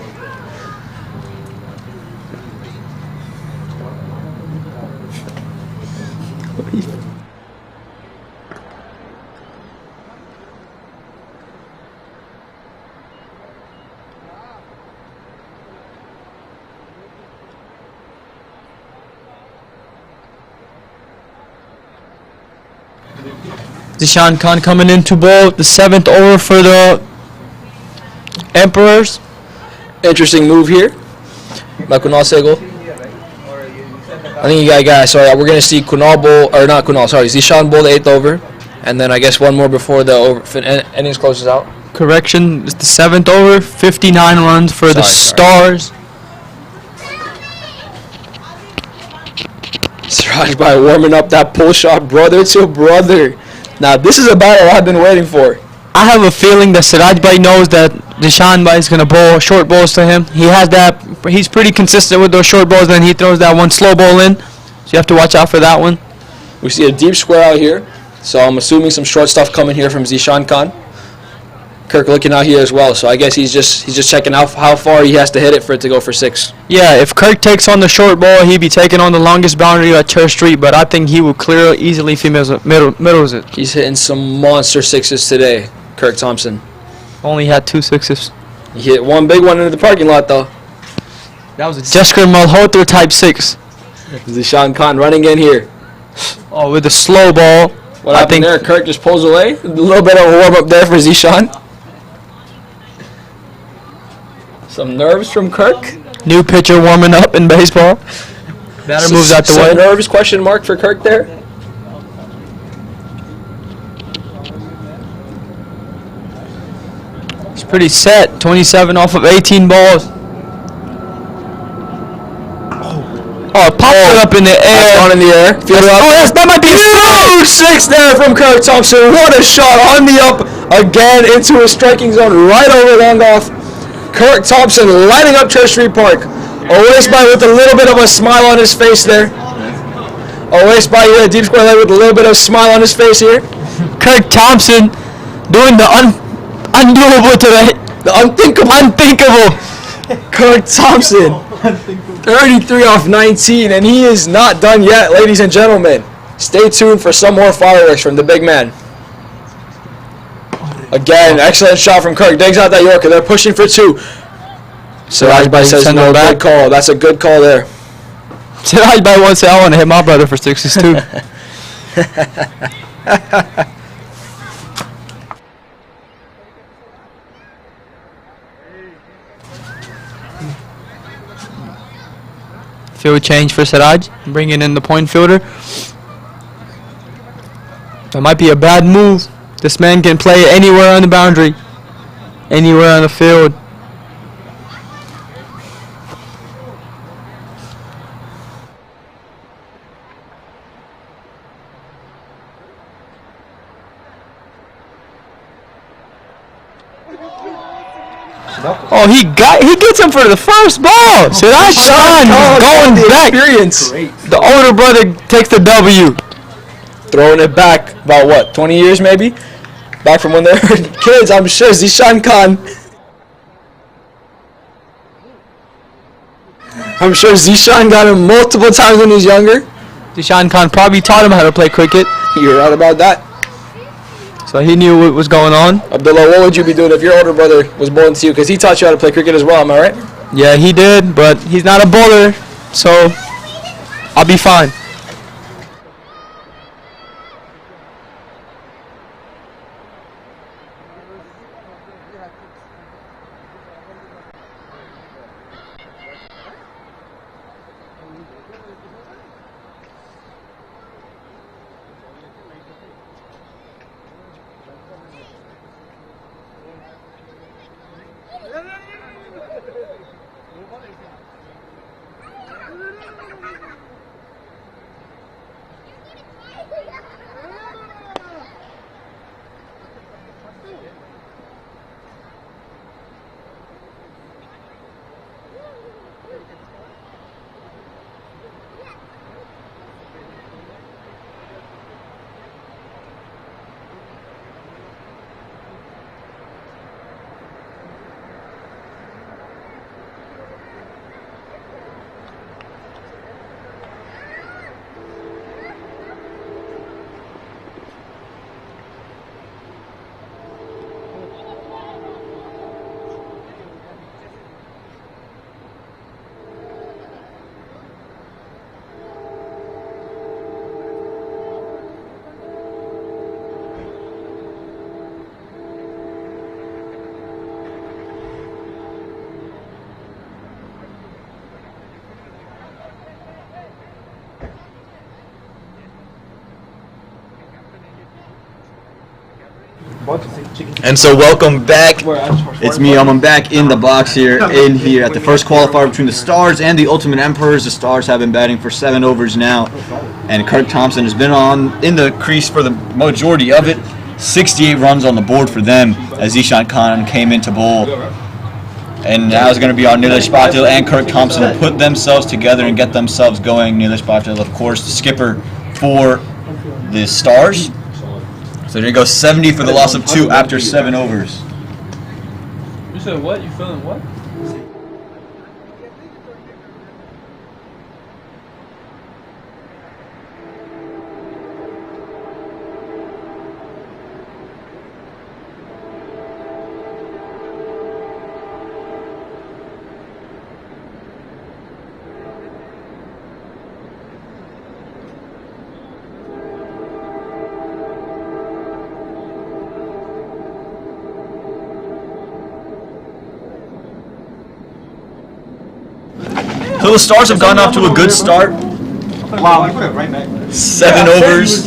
Zishan Khan coming into ball, the 7th over for the Emperors. Interesting move here by Kunal Sehgal. I think you got guys. So we're gonna see Kunal bowl or not Kunal. Sorry, Zishan bowl the 8th over, and then I guess one more before the innings closes out. Correction, it's the 7th over, 59 runs for the Sorry. Stars. Siraj by warming up that pull shot, brother to brother. Now this is a battle I've been waiting for. I have a feeling that Siraj Bhai knows that Zishan Bhai is going to bowl short balls to him. He has that. He's pretty consistent with those short balls, then he throws that one slow ball in. So you have to watch out for that one. We see a deep square out here, so I'm assuming some short stuff coming here from Zishan Khan. Kirk looking out here as well, so I guess he's just checking out how far he has to hit it for it to go for 6. Yeah, if Kirk takes on the short ball, he'd be taking on the longest boundary at Church Street, but I think he will clear easily if he middles it. He's hitting some monster 6s today, Kirk Thompson. Only had 2 6s. He hit one big one into the parking lot though. That was a Jesker Malhotra type 6. Zishan Khan running in here. Oh, with the slow ball. What happened there? Kirk just pulls away. A little bit of a warm up there for Zishan. Some nerves from Kirk. New pitcher warming up in baseball. Batter moves out the way. Some nerves question mark for Kirk there. He's pretty set. 27 off of 18 balls. Oh, popped it up in the air. That's gone in the air. That might be Huge 6 there from Kirk Thompson. What a shot on the up again into a striking zone right over Landoff. Kirk Thompson lighting up Church Street Park. Always by with a little bit of a smile on his face there. Always by a deep square leg with a little bit of a smile on his face here. Kirk Thompson doing the undoable today. The unthinkable. Kirk Thompson. 33 off 19, and he is not done yet, ladies and gentlemen. Stay tuned for some more fireworks from the big man. Again, excellent shot from Kirk. Digs out that Yorker. They're pushing for 2. Siraj Bhai says no, good call. That's a good call there. Siraj Bhai once said, I want to hit my brother for 6s too. Field change for Siraj, bringing in the point fielder. That might be a bad move. This man can play anywhere on the boundary, anywhere on the field. Oh, he gets him for the first ball. Siraj Khan going back. Experience. The older brother takes the W. Throwing it back about what, 20 years maybe? Back from when they were kids, I'm sure. Zishan Khan. I'm sure Zishan got him multiple times when he was younger. Deshaun Khan probably taught him how to play cricket, You're right about that. so he knew what was going on. Abdullah, what would you be doing if your older brother was bowling to you? Because he taught you how to play cricket as well, am I right? Yeah, he did, but he's not a bowler, so I'll be fine. And so welcome back. It's me. I'm back in the box here at the first qualifier between the Stars and the Ultimate Emperors. The Stars have been batting for 7 overs now, and Kirk Thompson has been in the crease for the majority of it. 68 runs on the board for them as Zishan Khan came into bowl. And now it's going to be on Nilesh Patil and Kirk Thompson to put themselves together and get themselves going. Nilesh Patil, of course, the skipper for the Stars. So there you go, 70 for the loss of 2 after 7 overs. You said what? You feeling what? So the Stars have gotten off to a good start. 7 overs,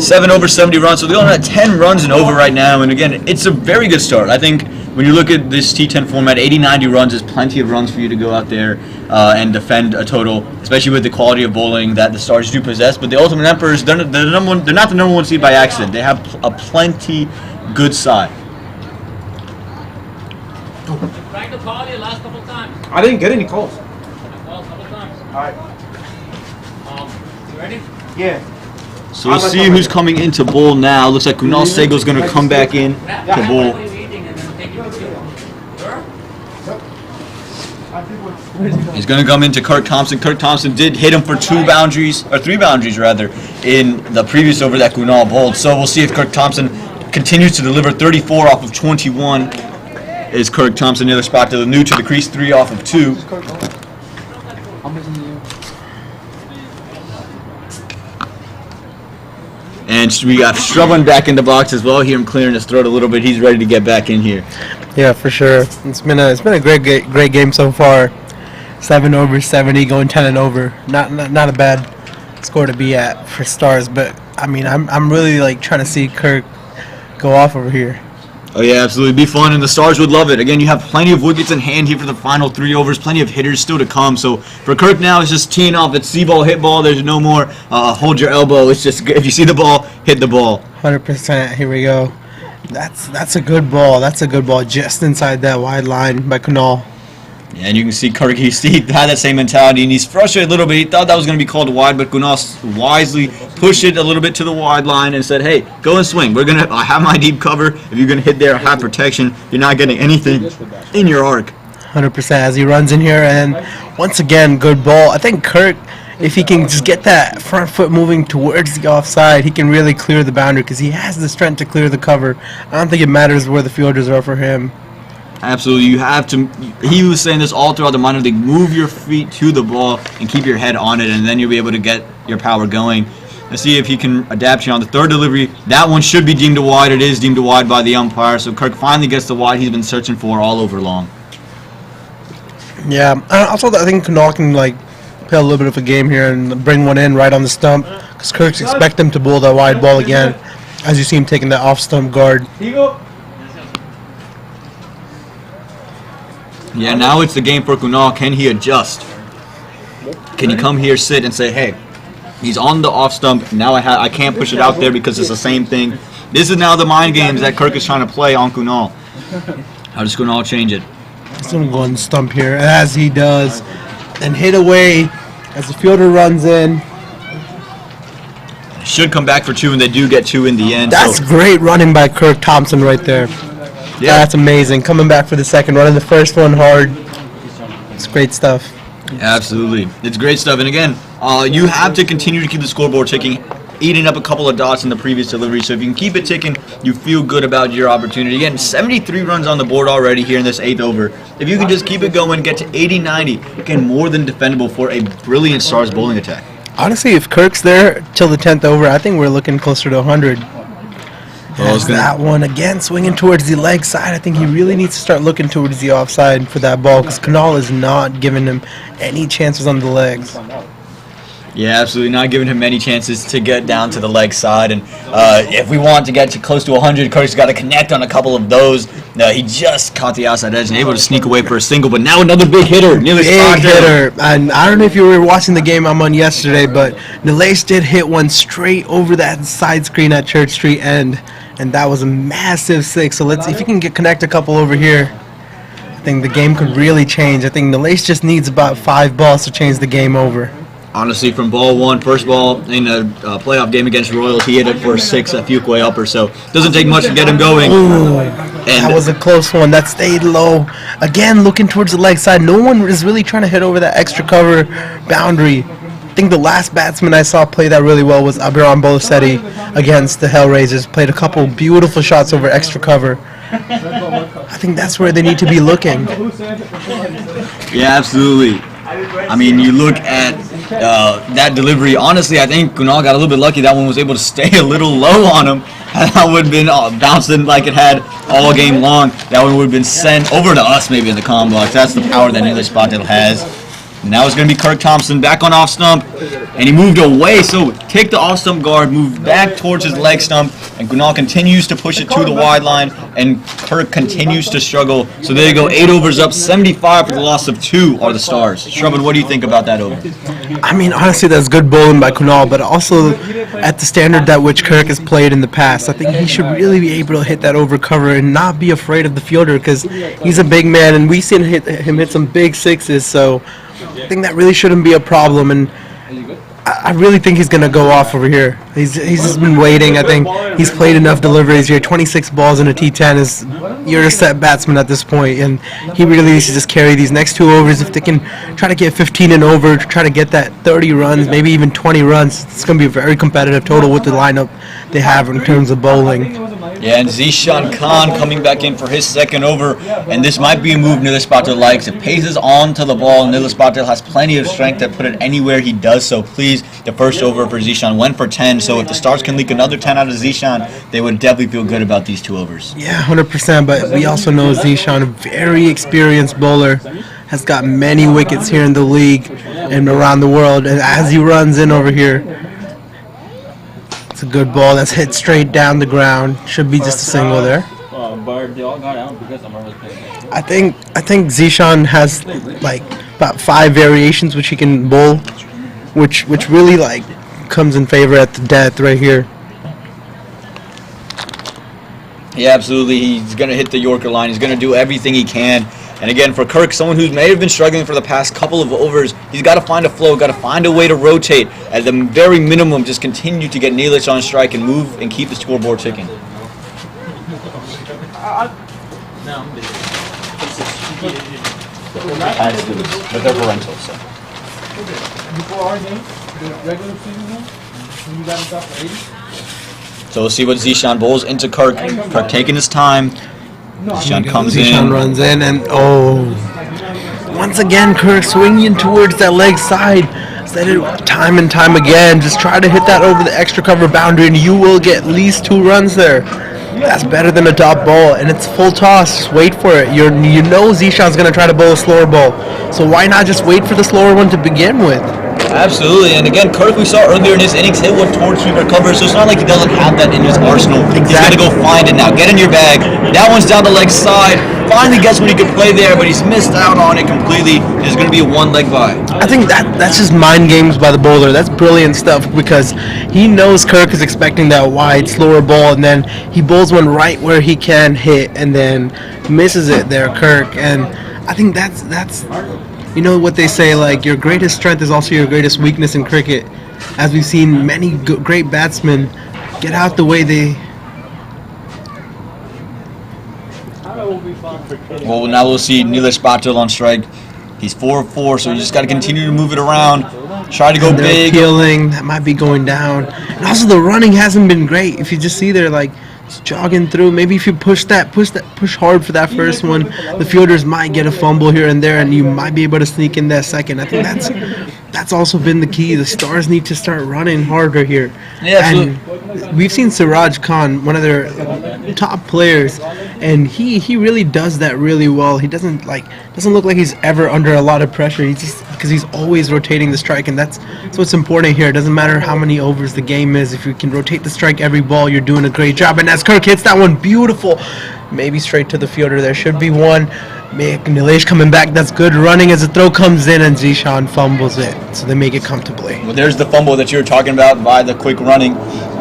7 over 70 runs. So they only had 10 runs in over right now. And again, it's a very good start. I think when you look at this T10 format, 80-90 runs is plenty of runs for you to go out there and defend a total, especially with the quality of bowling that the Stars do possess. But the Ultimate Emperors, they're not the number one seed by accident. They have a plenty good side. Trying to call you last couple times. I didn't get any calls. Called a couple times. Alright. You ready? Yeah. So we'll see who's coming into bowl now. Looks like Kunal Segal's going to come back in to bowl. What are you eating and then take you to Sure? He's going to come into Kirk Thompson. Kirk Thompson did hit him for 3 boundaries rather, in the previous over that Kunal bowled. So we'll see if Kirk Thompson continues to deliver. 34 off of 21 is Kirk Thompson. The other spot to the new to the crease, 3 off of 2. And we got Strubban back in the box as well. Hear him clearing his throat a little bit. He's ready to get back in here. Yeah, for sure. It's been a great game so far. 7 over 70, going 10 and over. Not a bad score to be at for Stars, but I mean I'm really like trying to see Kirk go off over here. Oh yeah, absolutely. It'd be fun, and the Stars would love it. Again, you have plenty of wickets in hand here for the final 3 overs, plenty of hitters still to come. So for Kirk now, it's just teeing off. It's see-ball, hit ball. There's no more hold your elbow. It's just if you see the ball, hit the ball. 100%. Here we go. That's a good ball. That's a good ball just inside that wide line by Kunal. Yeah, and you can see Kirk, he had that same mentality, and he's frustrated a little bit. He thought that was going to be called wide, but Kunal wisely pushed it a little bit to the wide line and said, hey, go and swing. I have my deep cover. If you're going to hit there, have protection. You're not getting anything in your arc. 100% as he runs in here, and once again, good ball. I think Kirk, if he can just get that front foot moving towards the offside, he can really clear the boundary because he has the strength to clear the cover. I don't think it matters where the fielders are for him. Absolutely, you have to. He was saying this all throughout the minor league. Move your feet to the ball and keep your head on it, and then you'll be able to get your power going. Let's see if he can adapt here on the third delivery. That one should be deemed a wide. It is deemed a wide by the umpire, so Kirk finally gets the wide he's been searching for all over long. Yeah, also I think Kunal can play a little bit of a game here and bring one in right on the stump because Kirk's expect him to bowl that wide ball again, as you see him taking that off stump guard. Yeah, now it's the game for Kunal. Can he adjust? Can he come here, sit, and say, hey, he's on the off stump. Now I can't push it out there because it's the same thing. This is now the mind games that Kirk is trying to play on Kunal. How does Kunal change it? He's going to go on the stump here, as he does, and hit away as the fielder runs in. Should come back for two, and they do get two in the end. That's great running by Kirk Thompson right there. Yeah, that's amazing. Coming back for the second, running the first one hard. It's great stuff. Absolutely. It's great stuff. And again, you have to continue to keep the scoreboard ticking, eating up a couple of dots in the previous delivery. So if you can keep it ticking, you feel good about your opportunity. Again, 73 runs on the board already here in this 8th over. If you can just keep it going, get to 80-90, again, more than defendable for a brilliant Stars bowling attack. Honestly, if Kirk's there till the 10th over, I think we're looking closer to 100. That one again swinging towards the leg side. I think he really needs to start looking towards the offside for that ball because Kunal is not giving him any chances on the legs. Yeah, absolutely not giving him many chances to get down to the leg side. And if we want to get to close to 100, Kirk's got to connect on a couple of those. He just caught the outside edge and able to sneak away for a single. But now another big hitter. Big hitter. And I don't know if you were watching the game I'm on yesterday, but Nilesh did hit one straight over that side screen at Church Street end. And that was a massive 6. So let's see if he can connect a couple over here. I think the game could really change. I think Nilesh just needs about 5 balls to change the game over. Honestly, from ball one, first ball in a playoff game against Royals, he hit it for a 6, a Fuquay upper. So doesn't take much to get him going. Ooh, that was a close one. That stayed low. Again, looking towards the leg side. No one is really trying to hit over that extra cover boundary. I think the last batsman I saw play that really well was Abiram Bolasetti against the Hellraisers. Played a couple beautiful shots over extra cover. I think that's where they need to be looking. Yeah, absolutely. I mean, you look at that delivery. Honestly, I think Kunal got a little bit lucky. That one was able to stay a little low on him. That would have been bouncing like it had all game long. That one would have been sent over to us maybe in the comm box. That's the power that Nilesh Patel has. Now it's going to be Kirk Thompson back on off stump, and he moved away, so take the off stump guard, move back towards his leg stump, and Kunal continues to push it to the wide line, and Kirk continues to struggle. So there you go, 8 overs up, 75 for the loss of 2 are the Stars. Shrubman, what do you think about that over? I mean, honestly, that's good bowling by Kunal, but also at the standard that which Kirk has played in the past, I think he should really be able to hit that over cover and not be afraid of the fielder because he's a big man, and we've seen him hit some big 6s, so I think that really shouldn't be a problem, and I really think he's going to go off over here. He's just been waiting. I think he's played enough deliveries here. 26 balls in a T10 you're a set batsman at this point, and he really needs to just carry these next 2 overs. If they can try to get 15 and over, try to get that 30 runs, maybe even 20 runs, it's going to be a very competitive total with the lineup they have in terms of bowling. Yeah, and Zishan Khan coming back in for his second over, and this might be a move Nilesh Patel likes. It paces on to the ball. Nilesh Patel has plenty of strength to put it anywhere he does so. Please, the first over for Zishan went for 10, so if the Stars can leak another 10 out of Zishan, they would definitely feel good about these 2 overs. Yeah, 100%, but we also know Zishan, a very experienced bowler, has got many wickets here in the league and around the world, and as he runs in over here, it's a good ball that's hit straight down the ground. Should be just a single there. I think Zishan has like about 5 variations which he can bowl, which really like comes in favor at the death right here. Yeah, absolutely. He's going to hit the Yorker line. He's going to do everything he can. And again, for Kirk, someone who may have been struggling for the past couple of overs, he's got to find a flow, got to find a way to rotate. At the very minimum, just continue to get Nilesh on strike and move and keep the scoreboard ticking. Parents do, but they're parental, so. Before our game, the regular season game, when you got us up for 80. So we'll see what Zishan bowls into Kirk. Kirk taking his time. Zishan comes Zishan in. runs in and once again Kirk swinging towards that leg side. Said it time and time again. Just try to hit that over the extra cover boundary and you will get at least 2 runs there. That's better than a top ball, and it's full toss. Just wait for it. You know Zishan's going to try to bowl a slower ball, so why not just wait for the slower one to begin with? Absolutely, and again, Kirk, we saw earlier in his innings, hit one towards sweeper cover, so it's not like he doesn't have that in his arsenal. He's got to go find it now. Get in your bag. That one's down the leg side. Finally gets what he could play there, but he's missed out on it completely. It's going to be a 1-leg bye. I think that's just mind games by the bowler. That's brilliant stuff because he knows Kirk is expecting that wide, slower ball, and then he bowls one right where he can hit, and then misses it there, Kirk. And I think that's you know what they say, like, your greatest strength is also your greatest weakness in cricket. As we've seen many great batsmen get out the way they... Well, now we'll see Nilesh Patil on strike. He's 4-4, so you just got to continue to move it around. Try to go big. Appealing, that might be going down. And also the running hasn't been great. If you just see there, like, just jogging through. Maybe if you push hard for that first one, the fielders might get a fumble here and there, and you might be able to sneak in that second. I think that's also been the key. The Stars need to start running harder here. Yeah, and we've seen Siraj Khan, one of their top players, and he really does that really well. He doesn't look like he's ever under a lot of pressure. He's just because he's always rotating the strike, and that's what's important here. It doesn't matter how many overs the game is. If you can rotate the strike every ball, you're doing a great job. And as Kirk hits that one, beautiful, maybe straight to the fielder. There should be one. Nilesh coming back. That's good running as the throw comes in, and Zishan fumbles it, so they make it comfortably. Well, there's the fumble that you were talking about by the quick running.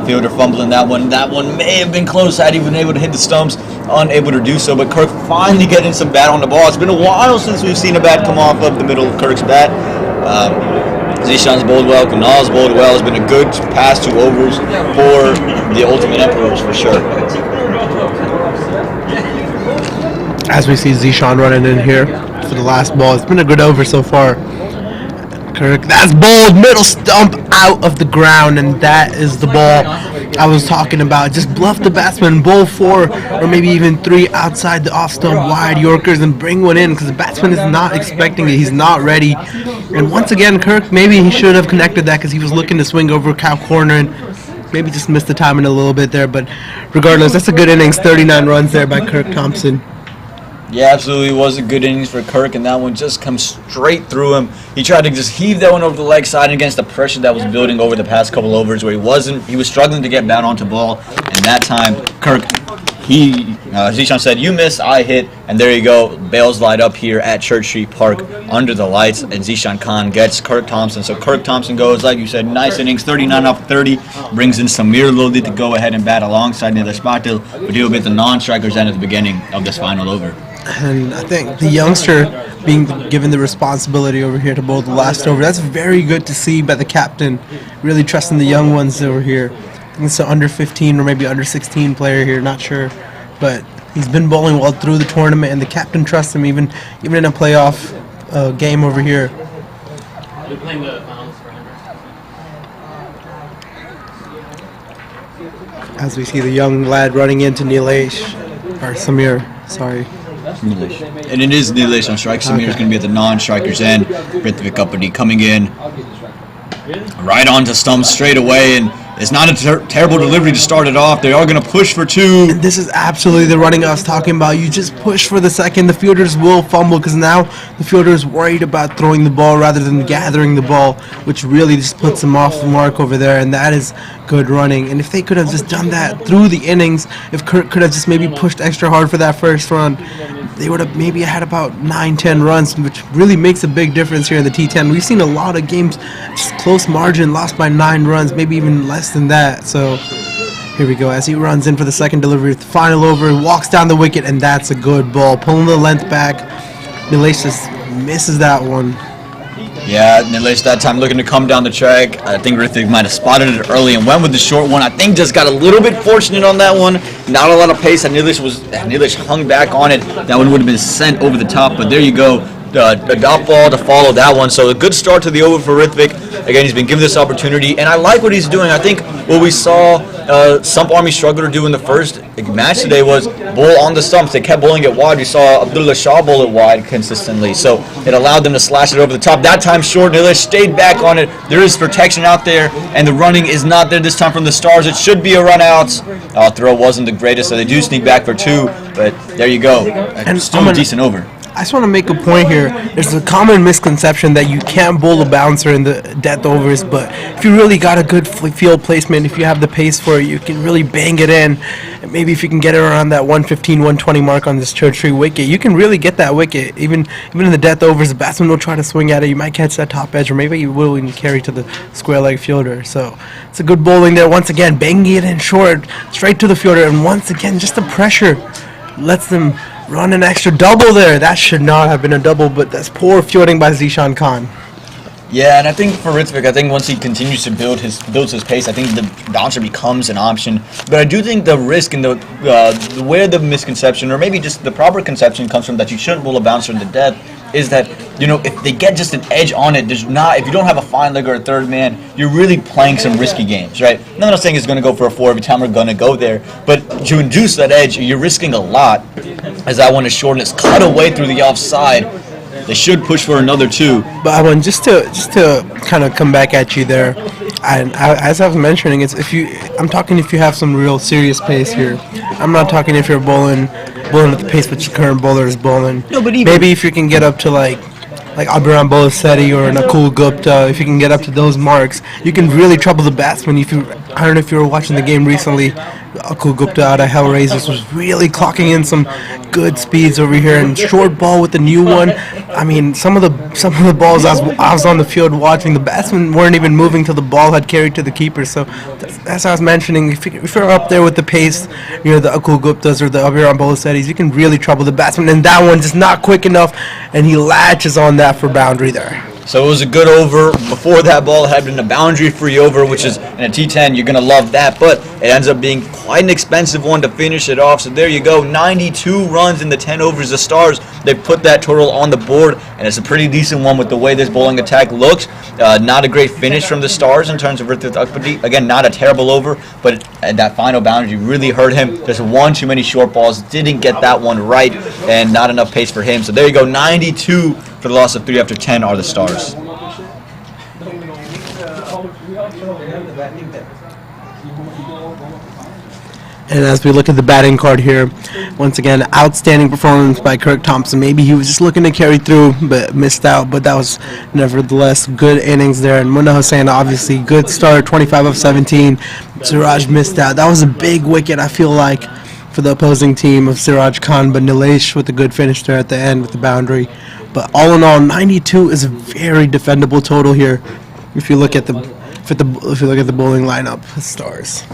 Fielder fumbling that one. That one may have been close had he been able to hit the stumps. Unable to do so, but Kirk finally getting some bat on the ball. It's been a while since we've seen a bat come off of the middle of Kirk's bat. Zishan's bowled well. Kunal's bowled well. It's been a good past 2 overs for the Ultimate Emperors for sure. As we see Zishan running in here for the last ball. It's been a good over so far. Kirk, that's bowled, middle stump out of the ground, and that is the ball I was talking about. Just bluff the batsman, bowl 4 or maybe even 3 outside the off stump wide Yorkers and bring one in because the batsman is not expecting it. He's not ready. And once again, Kirk, maybe he should have connected that because he was looking to swing over cow corner and maybe just missed the timing a little bit there. But regardless, that's a good innings. 39 runs there by Kirk Thompson. Yeah, absolutely. It was a good innings for Kirk, and that one just comes straight through him. He tried to just heave that one over the leg side against the pressure that was building over the past couple overs where he was struggling to get bat onto ball. And that time, Kirk, Zishan said, you miss, I hit, and there you go. Bales light up here at Church Street Park under the lights, and Zishan Khan gets Kirk Thompson. So Kirk Thompson goes, like you said, nice innings, 39 off 30, brings in Samir Lodi to go ahead and bat alongside Nilesh Patil, but he'll get the non-strikers end at the beginning of this final over. And I think the youngster being given the responsibility over here to bowl the last over, that's very good to see by the captain, really trusting the young ones over here. I think it's an under 15 or maybe under 16 player here, not sure. But he's been bowling well through the tournament, and the captain trusts him even in a playoff game over here. We're playing the finals for 100. As we see the young lad running into Samir, sorry. Nilesh. And it is Nilesh on strike. Samir's going to be at the non-strikers end. Ritvik Uppity coming in right onto stumps straight away, and it's not a terrible delivery to start it off. They are going to push for 2. And this is absolutely the running I was talking about. You just push for the second. The fielders will fumble because now the fielder is worried about throwing the ball rather than gathering the ball, which really just puts them off the mark over there, and that is good running. And if they could have just done that through the innings, if Kirk could have just maybe pushed extra hard for that first run, they would have maybe had about 9-10 runs, which really makes a big difference here in the T10. We've seen a lot of games, just close margin, lost by 9 runs, maybe even less than that. So here we go as he runs in for the second delivery, the final over, walks down the wicket, and that's a good ball. Pulling the length back. Nilesh just misses that one. Yeah, Nilesh that time looking to come down the track. I think Ritvik might have spotted it early and went with the short one. I think just got a little bit fortunate on that one. Not a lot of pace, and Nilesh hung back on it. That one would have been sent over the top, but there you go. a dot ball to follow that one. So a good start to the over for Rithvik. Again, he's been given this opportunity, and I like what he's doing. I think what we saw Sump Army struggle to do in the first match today was bowl on the stumps. They kept bowling it wide. We saw Abdullah Shah bowl it wide consistently, so it allowed them to slash it over the top. That time short, Nilesh stayed back on it. There is protection out there, and the running is not there this time from the Stars. It should be a run out. Throw wasn't the greatest, so they do sneak back for 2, but there you go. And still a decent over. I just want to make a point here. There's a common misconception that you can't bowl a bouncer in the death overs, but if you really got a good field placement, if you have the pace for it, you can really bang it in. And maybe if you can get it around that 115, 120 mark on this church tree wicket, you can really get that wicket. Even in the death overs, the batsman will try to swing at it. You might catch that top edge, or maybe you will even carry to the square leg fielder. So it's a good bowling there. Once again, banging it in short, straight to the fielder, and once again, just the pressure lets them run an extra double there. That should not have been a double, but that's poor fielding by Zishan Khan. Yeah, and I think for Rithvik, I think once he continues to builds his pace, I think the bouncer becomes an option. But I do think the risk and where the misconception, or maybe just the proper conception, comes from that you shouldn't bowl a bouncer in the death, is that, if they get just an edge on it, if you don't have a fine leg or a third man, you're really playing some risky games, right? I'm not saying it's going to go for a 4 every time we're going to go there, but to induce that edge, you're risking a lot, as that one is short and it's cut away through the offside. They should push for another 2. But I want just to kind of come back at you there, and as I was mentioning, I'm talking if you have some real serious pace here. I'm not talking if you're bowling at the pace which the current bowler is bowling. No, but maybe if you can get up to like Abhiram Bolasetti or Nakul Gupta, if you can get up to those marks, you can really trouble the batsman. I don't know if you were watching the game recently, Nakul Gupta out of Hellraisers was really clocking in some good speeds over here, and short ball with the new one. I mean, some of the balls I was on the field watching, the batsmen weren't even moving till the ball had carried to the keeper. So that's how I was mentioning. If you're up there with the pace, the Akul Guptas or the Abhiram Bolasettis, you can really trouble the batsman. And that one just not quick enough, and he latches on that for boundary there. So it was a good over. Before that ball, it had been a boundary-free over, which is in a T10, you're going to love that. But it ends up being quite an expensive one to finish it off. So there you go, 92 runs in the 10 overs. The Stars, they put that total on the board, and it's a pretty decent one with the way this bowling attack looks. Not a great finish from the Stars in terms of Rithvik Akpati. Again, not a terrible over, but that final boundary really hurt him. Just one too many short balls. Didn't get that one right, and not enough pace for him. So there you go, 92 for the loss of 3 after 10 are the Stars. And as we look at the batting card here, once again, outstanding performance by Kirk Thompson. Maybe he was just looking to carry through, but missed out. But that was nevertheless good innings there. And Munna Hussain, obviously, good start, 25 of 17. Siraj missed out. That was a big wicket, I feel like, for the opposing team of Siraj Khan. But Nilesh with a good finish there at the end with the boundary. But all in all, 92 is a very defendable total here. If you look at the bowling lineup, Stars.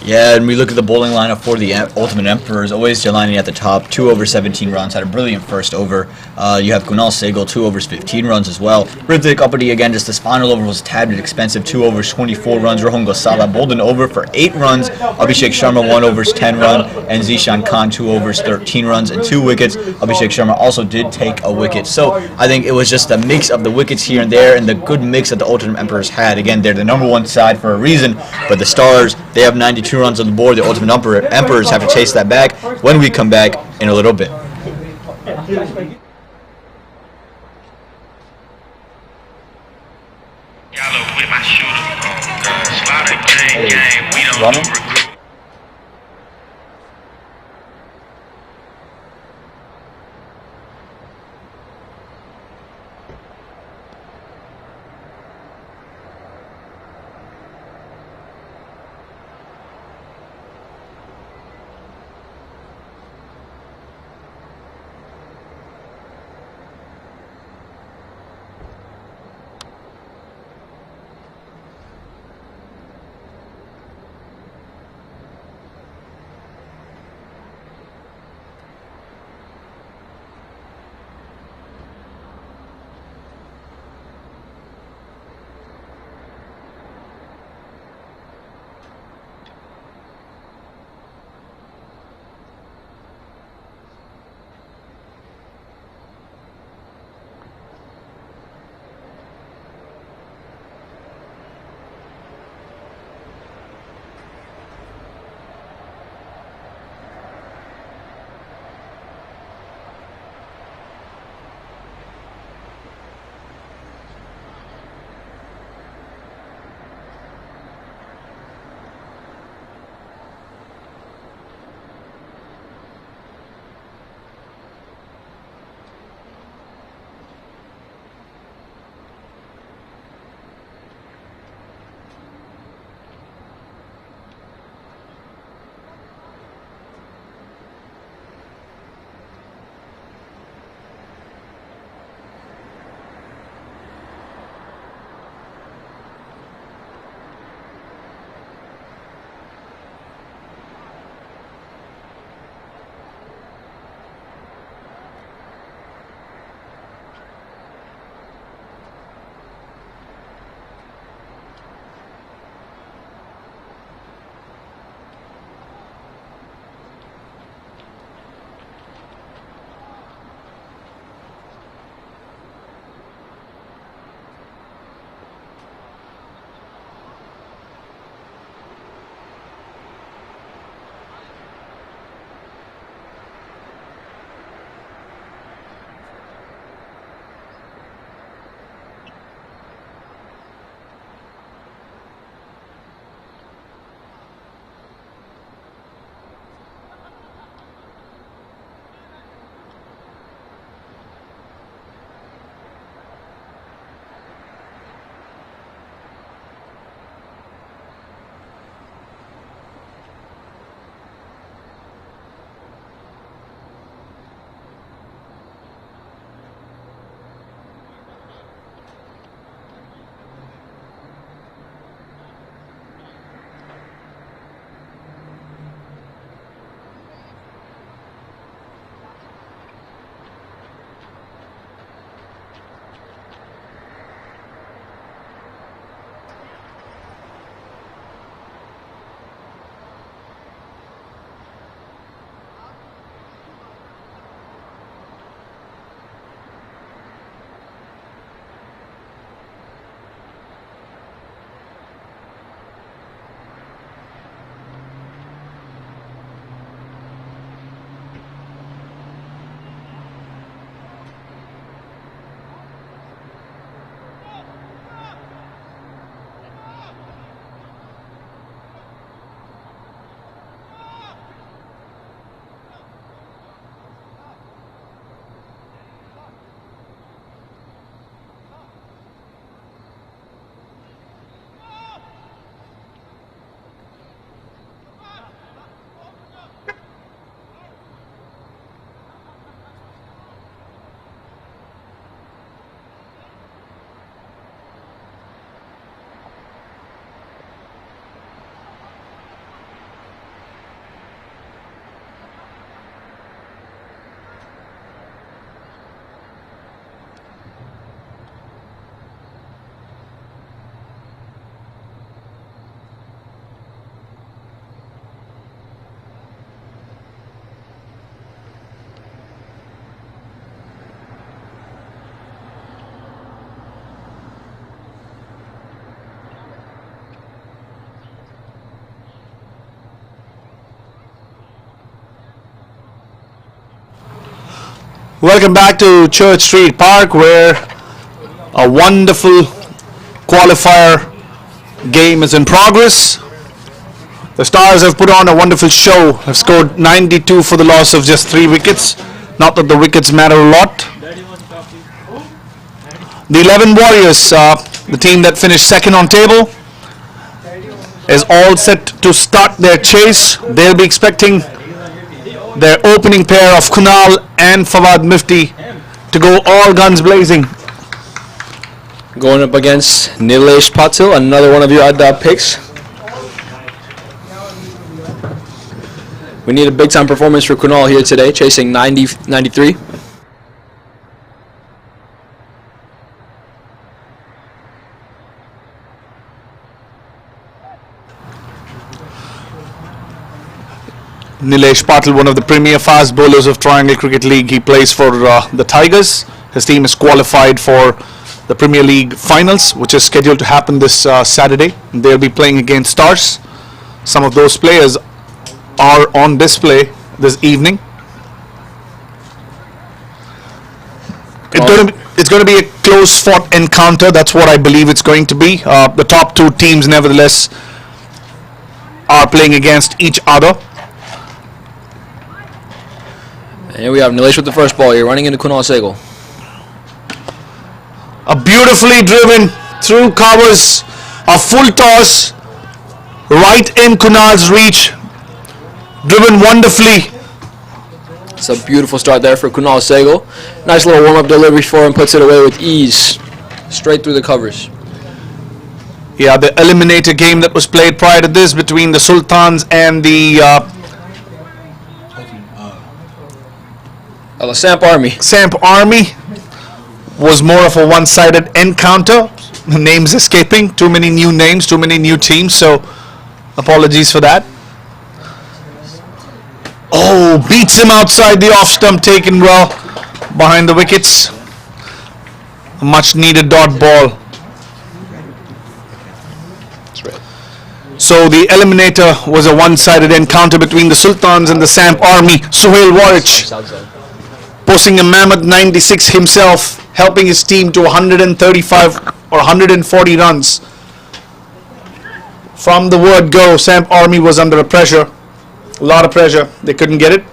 Yeah, and we look at the bowling lineup for the Ultimate Emperors. Always Jelani at the top, 2 overs, 17 runs. Had a brilliant first over. You have Kunal Sehgal, 2 overs, 15 runs as well. Rithvik Akpati, again, just this final over was a tad bit expensive, 2 overs, 24 runs. Rohan Gosala bowled an over for 8 runs. Abhishek Sharma, 1 overs, 10 runs. And Zishan Khan, 2 overs, 13 runs and 2 wickets. Abhishek Sharma also did take a wicket. So I think it was just a mix of the wickets here and there, and the good mix that the Ultimate Emperors had. Again, they're the number 1 side for a reason, but the Stars, they have 92 runs on the board. The Ultimate Emperors have to chase that back when we come back in a little bit. Welcome back to Church Street Park, where a wonderful qualifier game is in progress. The Stars have put on a wonderful show, have scored 92 for the loss of just 3 wickets. Not that the wickets matter a lot. The 11 Warriors, the team that finished second on table, is all set to start their chase. They'll be expecting their opening pair of Kunal and Fawad Mifty to go all guns blazing. Going up against Nilesh Patil, another one of your odd picks. We need a big time performance for Kunal here today, chasing 93. Nilesh Patil, one of the premier fast bowlers of Triangle Cricket League. He plays for the Tigers. His team is qualified for the Premier League finals, which is scheduled to happen this Saturday. They'll be playing against Stars. Some of those players are on display this evening. It's going to be a close-fought encounter. That's what I believe it's going to be. The top 2 teams, nevertheless, are playing against each other. Here we have Nilesh with the first ball here, running into Kunal Sehgal. A beautifully driven through covers, a full toss, right in Kunal's reach, driven wonderfully. It's a beautiful start there for Kunal Sehgal. Nice little warm-up delivery for him, puts it away with ease, straight through the covers. Yeah, the eliminator game that was played prior to this between the Sultans and the Samp Army. Samp Army was more of a one-sided encounter. The names escaping. Too many new names, too many new teams, so apologies for that. Oh, beats him outside the off-stump, taken well behind the wickets. A much-needed dot ball. So the eliminator was a one-sided encounter between the Sultans and the Samp Army. Suhail Warich posting a mammoth 96 himself, helping his team to 135 or 140 runs. From the word go, Samp Army was under a pressure, a lot of pressure. They couldn't get it.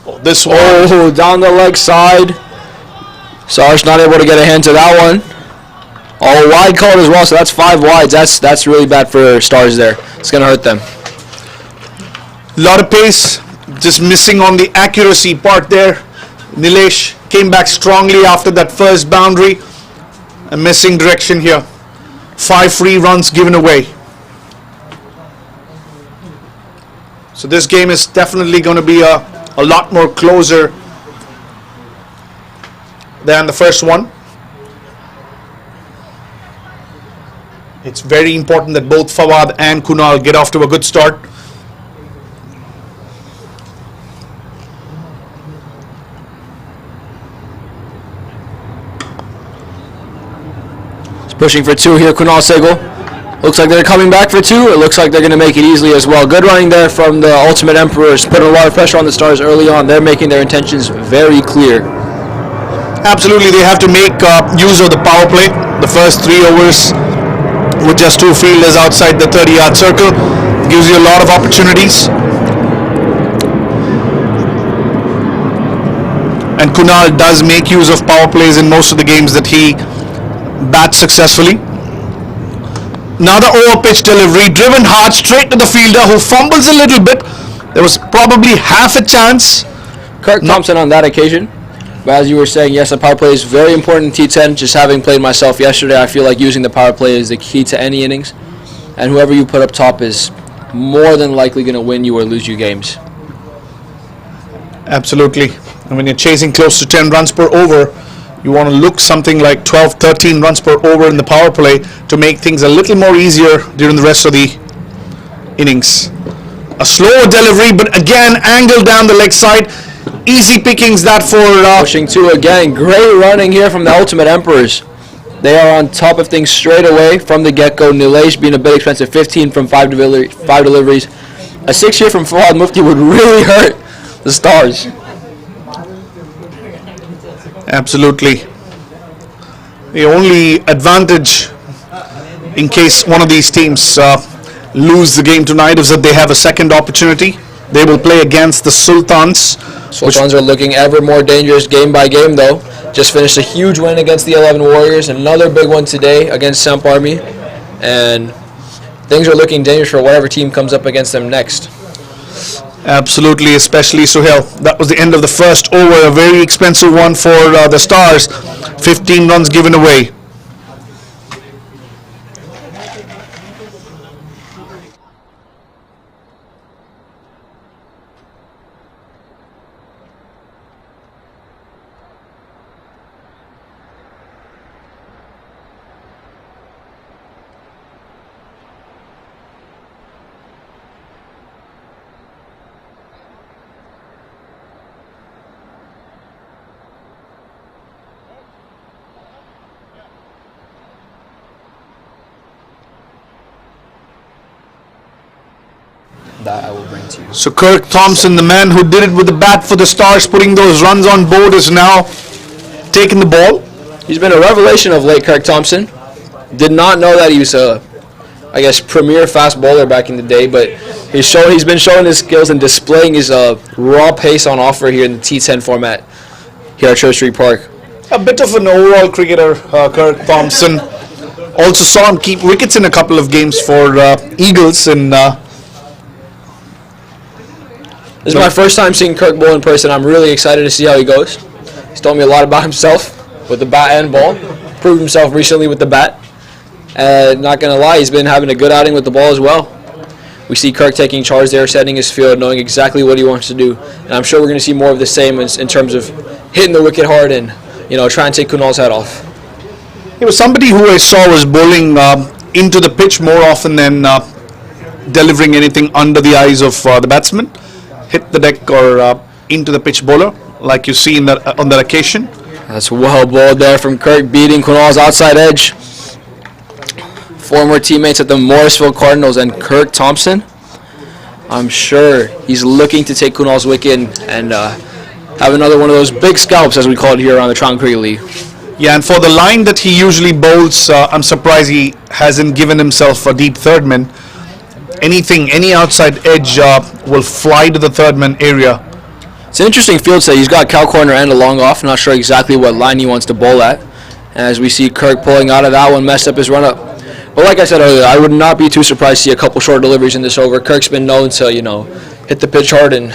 Oh, this one. Oh, down the leg side. Sarge not able to get a hand to that one. Oh, wide called as well, so that's 5 wides. That's really bad for Stars there. It's going to hurt them. A lot of pace, just missing on the accuracy part there. Nilesh came back strongly after that first boundary. A missing direction here. 5 free runs given away. So this game is definitely going to be a lot more closer than the first one. It's very important that both Fawad and Kunal get off to a good start. Pushing for 2 here, Kunal Sehgal. Looks like they're coming back for 2. It looks like they're going to make it easily as well. Good running there from the Ultimate Emperors, putting a lot of pressure on the Stars early on. They're making their intentions very clear. Absolutely, they have to make use of the power play. The first 3 overs with just 2 fielders outside the 30-yard circle gives you a lot of opportunities. And Kunal does make use of power plays in most of the games that he bats successfully. Another over pitch delivery, driven hard straight to the fielder who fumbles a little bit. There was probably half a chance. Kirk Thompson on that occasion. But as you were saying, yes, the power play is very important in T10. Just having played myself yesterday, I feel like using the power play is the key to any innings. And whoever you put up top is more than likely going to win you or lose you games. Absolutely. And when you're chasing close to 10 runs per over, you want to look something like 12, 13 runs per over in the power play to make things a little more easier during the rest of the innings. A slower delivery, but again, angled down the leg side. Easy pickings that for... Pushing 2 again. Great running here from the Ultimate Emperors. They are on top of things straight away from the get-go. Nilesh being a bit expensive, 15 from 5 deliveries. A 6 here from Fawad Mufti would really hurt the Stars. Absolutely. The only advantage in case one of these teams lose the game tonight is that they have a second opportunity. They will play against the Sultans. Sultans are looking ever more dangerous game by game, though. Just finished a huge win against the 11 Warriors. Another big one today against Samp Army. And things are looking dangerous for whatever team comes up against them next. Absolutely, especially Suhail. That was the end of the first over, a very expensive one for the Stars. 15 runs given away. That I will bring to you. So Kirk Thompson, the man who did it with the bat for the Stars, putting those runs on board, is now taking the ball. He's been a revelation of late, Kirk Thompson. Did not know that he was a, premier fast bowler back in the day, but he's been showing his skills and displaying his raw pace on offer here in the T10 format here at Church Street Park. A bit of an overall cricketer, Kirk Thompson. Also saw him keep wickets in a couple of games for Eagles. And this is my first time seeing Kirk bowl in person. I'm really excited to see how he goes. He's told me a lot about himself with the bat and ball. Proved himself recently with the bat. And not going to lie, he's been having a good outing with the ball as well. We see Kirk taking charge there, setting his field, knowing exactly what he wants to do. And I'm sure we're going to see more of the same in terms of hitting the wicket hard and try and take Kunal's head off. he was somebody who I saw was bowling into the pitch more often than delivering anything under the eyes of the batsman. Hit the deck or into the pitch bowler, like you see on that occasion. That's well bowled there from Kirk, beating Kunal's outside edge. Former teammates at the Morrisville Cardinals and Kirk Thompson. I'm sure he's looking to take Kunal's wicket and have another one of those big scalps, as we call it here around the Toronto Cricket League. Yeah, and for the line that he usually bowls, I'm surprised he hasn't given himself a deep third man. Any outside edge will fly to the third man area. It's an interesting field set. He's got cow corner and a long off. Not sure exactly what line he wants to bowl at. And as we see Kirk pulling out of that one, messed up his run up. But like I said earlier, I would not be too surprised to see a couple short deliveries in this over. Kirk's been known to, hit the pitch hard and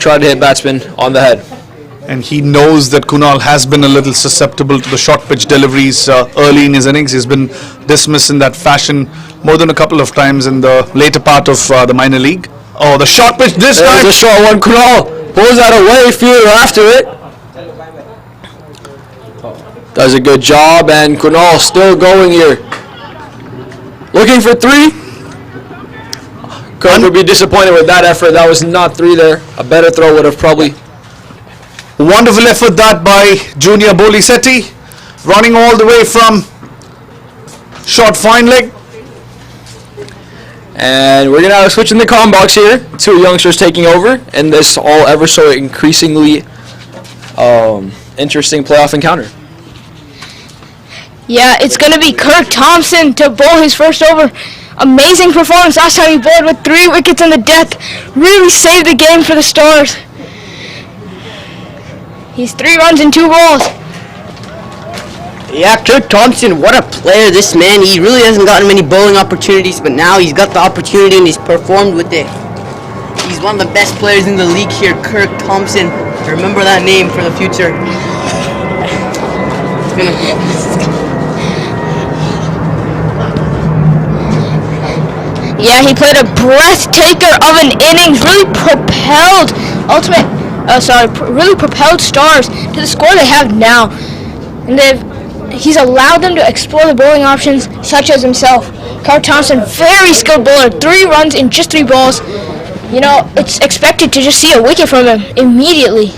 try to hit batsmen on the head. And he knows that Kunal has been a little susceptible to the short pitch deliveries early in his innings. He's been dismissed in that fashion more than a couple of times in the later part of the minor league. Oh, the short pitch this time. There's a short one. Kunal pulls that away, fielder after it. Does a good job, and Kunal still going here. Looking for three. Kirk would be disappointed with that effort. That was not three there. A better throw would have probably... Wonderful effort that by Junior Bolisetti, running all the way from short fine leg. And we're going to switch in the comm box here. Two youngsters taking over in this all ever so increasingly interesting playoff encounter. Yeah, it's going to be Kirk Thompson to bowl his first over. Amazing performance last time he bowled with 3 wickets on the deck. Really saved the game for the Stars. He's 3 runs and 2 balls. Yeah, Kirk Thompson, what a player this man. He really hasn't gotten many bowling opportunities, but now he's got the opportunity and he's performed with it. He's one of the best players in the league here, Kirk Thompson. Remember that name for the future. Yeah, he played a breathtaker of an innings, really propelled really propelled Stars to the score they have now. And he's allowed them to explore the bowling options such as himself. Kirk Thompson, very skilled bowler, 3 runs in just 3 balls. It's expected to just see a wicket from him immediately.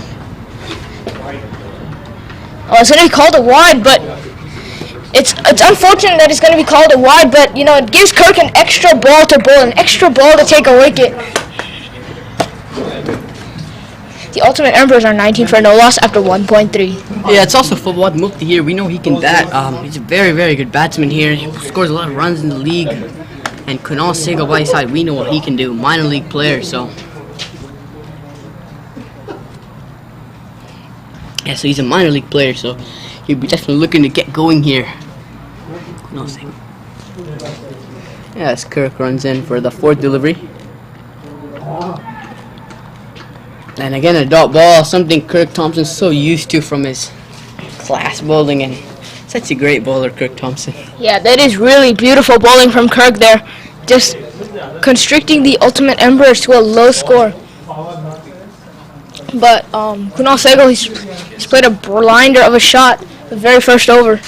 Oh, it's going to be called a wide, but it's unfortunate that it's going to be called a wide, but it gives Kirk an extra ball to bowl, an extra ball to take a wicket. The Ultimate Emperors are 19 for no loss after 1.3. Yeah, it's also Fawad Mufti here. We know he can bat. He's a very, very good batsman here. He scores a lot of runs in the league. And Kunal Sehgal by his side, we know what he can do. Minor league player, so. Yeah, so he's a minor league player, so he'll be definitely looking to get going here. Kunal Sehgal. Yeah, as Kirk runs in for the 4th delivery. And again, a dot ball, something Kirk Thompson's so used to from his class bowling, and such a great bowler, Kirk Thompson. Yeah, that is really beautiful bowling from Kirk there. Just constricting the Ultimate Emperors to a low score. But Kunal Sehgal, he's played a blinder of a shot the very first over.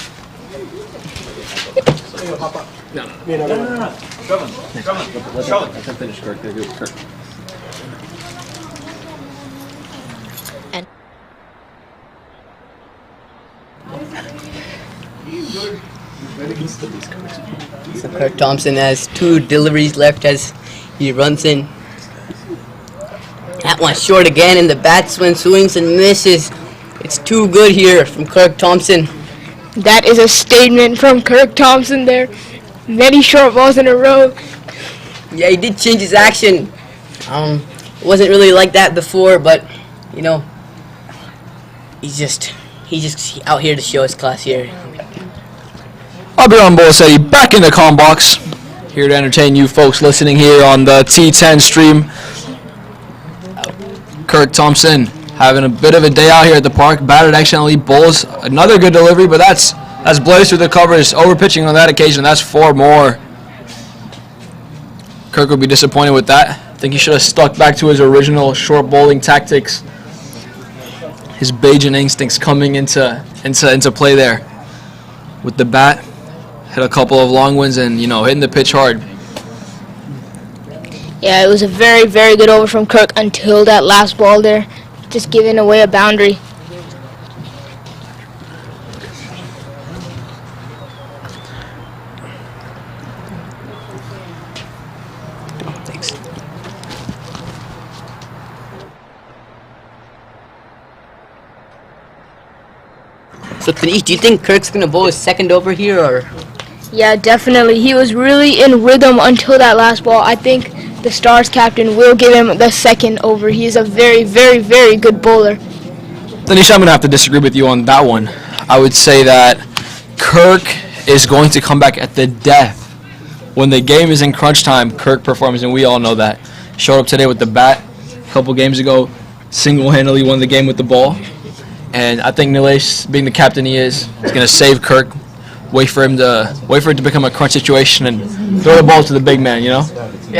So Kirk Thompson has 2 deliveries left as he runs in. That one short again, and the batsman swings and misses. It's too good here from Kirk Thompson. That is a statement from Kirk Thompson there. Many short balls in a row. Yeah, he did change his action. It wasn't really like that before, but you know, he's just out here to show his class here. I'll be on Bowl City, back in the comm box. Here to entertain you folks listening here on the T10 stream. Kirk Thompson having a bit of a day out here at the park. Batted excellently, bowls another good delivery, but that's blazed through the covers. Over pitching on that occasion. That's 4 more. Kirk would be disappointed with that. I think he should have stuck back to his original short bowling tactics. His Bajan instincts coming into play there. With the bat, hit a couple of long ones and hitting the pitch hard. Yeah, it was a very, very good over from Kirk until that last ball there. Just giving away a boundary. Thanks. So Tanish, do you think Kirk's going to bowl his 2nd over here, or? Yeah, definitely. He was really in rhythm until that last ball. I think the Stars captain will give him the 2nd over. He is a very, very, very good bowler. Tanisha, I'm going to have to disagree with you on that one. I would say that Kirk is going to come back at the death. When the game is in crunch time, Kirk performs, and we all know that. Showed up today with the bat. A couple games ago, single-handedly won the game with the ball. And I think Nilesh, being the captain he is going to save Kirk. Wait for it to become a crunch situation and throw the ball to the big man, Yeah,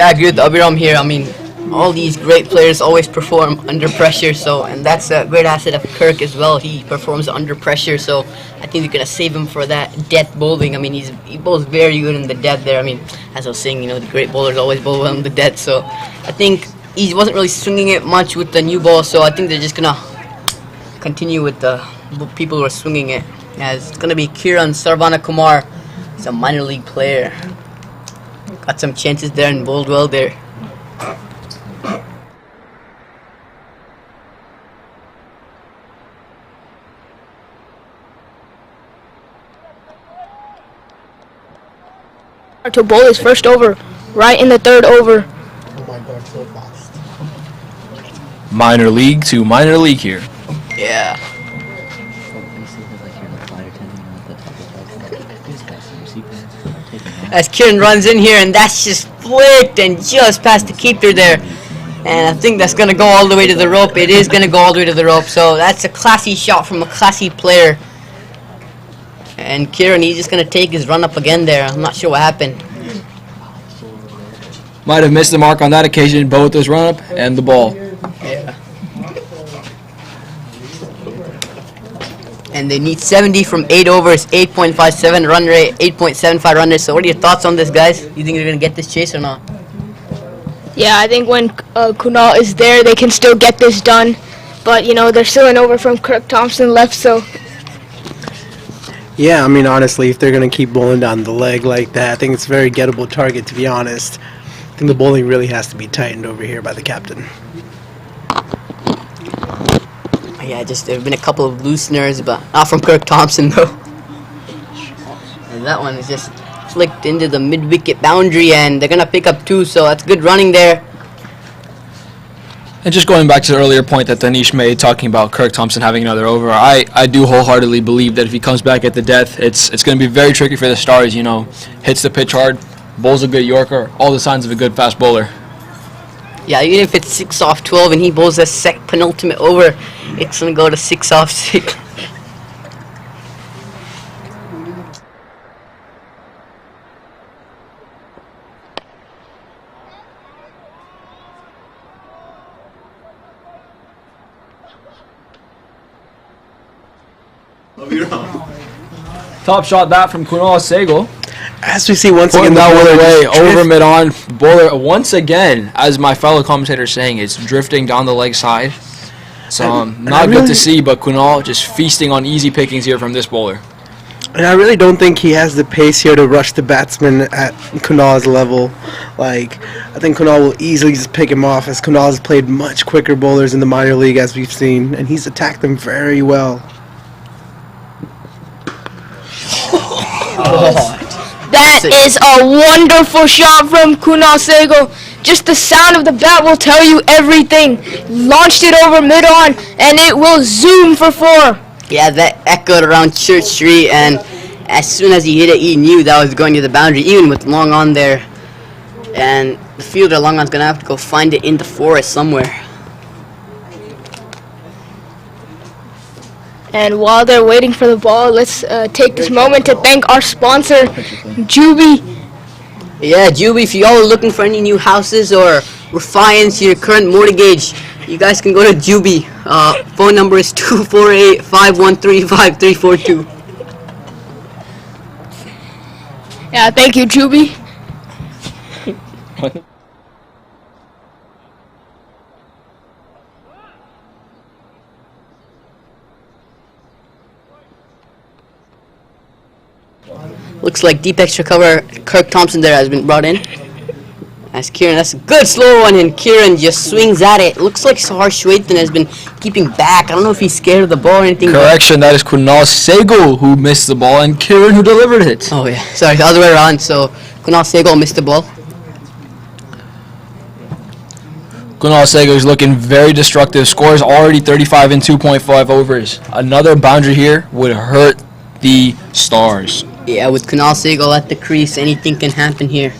I agree with Abhiram here. I mean, all these great players always perform under pressure, and that's a great asset of Kirk as well. He performs under pressure, so I think they're going to save him for that death bowling. I mean, he bowls very good in the death there. I mean, as I was saying, the great bowlers always bowl well in the death, so I think he wasn't really swinging it much with the new ball, so I think they're just going to continue with the people who are swinging it. Yeah, it's going to be Kiran Sarvana Kumar. He's a minor league player. Got some chances there and bowled well there. To bowl his first over, right in the 3rd over. Oh my God, so fast. Minor league to minor league here. Yeah. As Kiran runs in here, and that's just flicked and just past the keeper there. And I think that's going to go all the way to the rope. It is going to go all the way to the rope. So that's a classy shot from a classy player. And Kiran, he's just going to take his run up again there. I'm not sure what happened. Might have missed the mark on that occasion, both his run up and the ball. Yeah. And they need 70 from 8 overs, 8.57 run rate, 8.75 run rate. So what are your thoughts on this, guys? You think they're going to get this chase or not? Yeah, I think when Kunal is there, they can still get this done. But, there's still an over from Kirk Thompson left, so. Yeah, I mean, honestly, if they're going to keep bowling down the leg like that, I think it's a very gettable target, to be honest. I think the bowling really has to be tightened over here by the captain. Yeah, just there have been a couple of looseners, but not from Kirk Thompson though. And that one is just flicked into the mid-wicket boundary, and they're gonna pick up 2, so that's good running there. And just going back to the earlier point that Danish made, talking about Kirk Thompson having another over, I do wholeheartedly believe that if he comes back at the death, it's going to be very tricky for the Stars. You know, hits the pitch hard, bowls a good Yorker, all the signs of a good fast bowler. Yeah, even if it's 6 off 12 and he bowls a penultimate over, it's gonna go to 6 off 6. Top shot that from Kunal Sehgal. As we see once Putting again, that one away just over drift- mid-on. Bowler, once again, as my fellow commentator is saying, it's drifting down the leg side. So not good to see, but Kunal just feasting on easy pickings here from this bowler. And I really don't think he has the pace here to rush the batsman at Kunal's level. Like, I think Kunal will easily just pick him off, as Kunal has played much quicker bowlers in the minor league, as we've seen, and he's attacked them very well. That is a wonderful shot from Kunal Sehgal. Just the sound of the bat will tell you everything. Launched it over mid-on, and it will zoom for 4. Yeah, that echoed around Church Street, and as soon as he hit it, he knew that was going to the boundary, even with Long on there. And the fielder Long on's going to have to go find it in the forest somewhere. And while they're waiting for the ball, let's take this moment to thank our sponsor, Juby. Yeah, Juby, if y'all are looking for any new houses or refinance your current mortgage, you guys can go to Juby. Phone number is 248-513-5342. Yeah, thank you, Juby. Looks like deep extra cover Kirk Thompson there has been brought in. As Kieran, that's a good slow one, and Kieran just swings at it. Looks like Sahar Shwethan has been keeping back. I don't know if he's scared of the ball or anything. Correction, that is Kunal Sehgal who missed the ball and Kieran who delivered it. Oh yeah, sorry, the other way around. So Kunal Sehgal missed the ball. Kunal Sehgal is looking very destructive. Scores already 35 in 2.5 overs. Another boundary here would hurt the Stars. Yeah, with Kunal Sehgal at the crease, anything can happen here.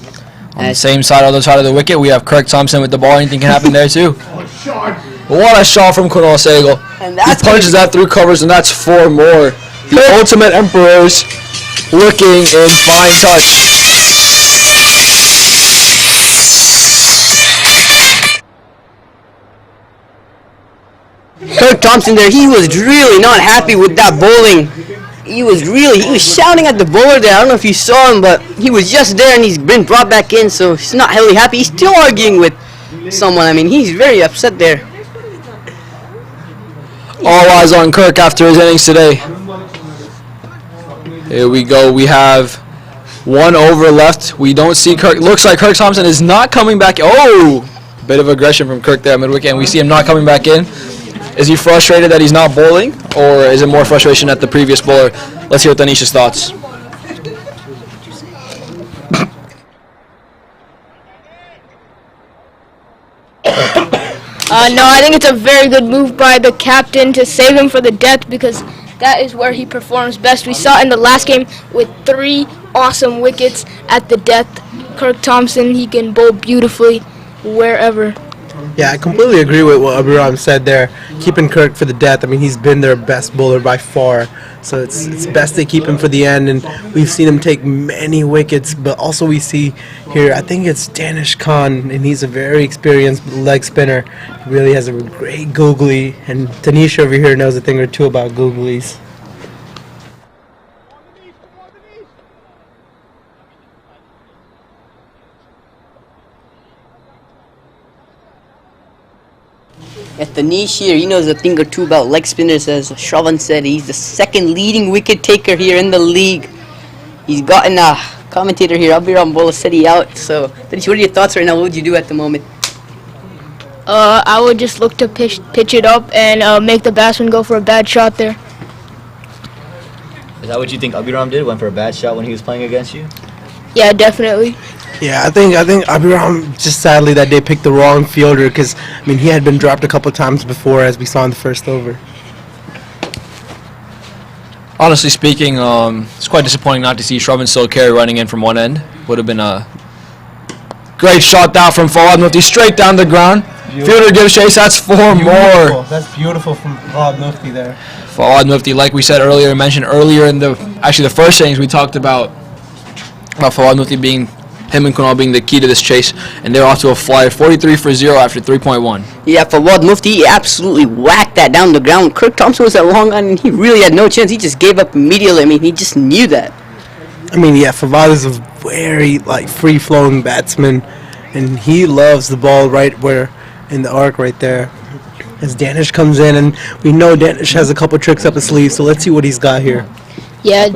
On the same side, other side of the wicket, we have Kirk Thompson with the ball. Anything can happen there too. What a shot from Kunal Sehgal. And He punches that through covers, and that's 4 more. The ultimate Emperors looking in fine touch. Kirk Thompson there, he was really not happy with that bowling. He was shouting at the bowler there. I don't know if you saw him, but he was just there and he's been brought back in, so he's not really happy. He's still arguing with someone. I mean, he's very upset there. All eyes on Kirk after his innings today. Here we go. We have 1 over left. We don't see Kirk. Looks like Kirk Thompson is not coming back. Oh, bit of aggression from Kirk there mid-wicket, and we see him not coming back in. Is he frustrated that he's not bowling, or is it more frustration at the previous bowler? Let's hear Tanish's thoughts. No, I think it's a very good move by the captain to save him for the death, because that is where he performs best. We saw in the last game with 3 awesome wickets at the death. Kirk Thompson, he can bowl beautifully wherever. Yeah, I completely agree with what Abiram said there. Keeping Kirk for the death, I mean, he's been their best bowler by far. So it's best they keep him for the end, and we've seen him take many wickets, but also we see here, I think it's Danish Khan, and he's a very experienced leg spinner. He really has a great googly, and Tanisha over here knows a thing or two about googlies. At the niche here, he knows a thing or two about leg spinners. As Shravan said, he's the 2nd leading wicket taker here in the league. He's gotten a commentator here, Abiram Bolaseti, out. So, Tanish, what are your thoughts right now? What would you do at the moment? I would just look to pitch it up and make the batsman go for a bad shot there. Is that what you think Abhiram did? Went for a bad shot when he was playing against you? Yeah, definitely. Yeah, I think Abhiram just sadly that day picked the wrong fielder because, I mean, he had been dropped a couple times before, as we saw in the first over. Honestly speaking, it's quite disappointing not to see Shravan Silkari running in from one end. Would have been a great shot down from Fawad Mufti, straight down the ground. Fielder gives chase, that's 4 more. That's beautiful from Fawad Mufti there. Fawad Mufti, like we said earlier, mentioned earlier in the first innings, we talked about Fawad Mufti being, him and Kunal being the key to this chase, and they're off to a flyer, 43 for 0 after 3.1. Yeah, Fawad Mufti, he absolutely whacked that down the ground. Kirk Thompson was at long on, and he really had no chance. He just gave up immediately. I mean, he just knew that. I mean, yeah, Fawad is a very, free-flowing batsman, and he loves the ball right where, in the arc right there. As Danish comes in, and we know Danish has a couple tricks up his sleeve, so let's see what he's got here. Yeah,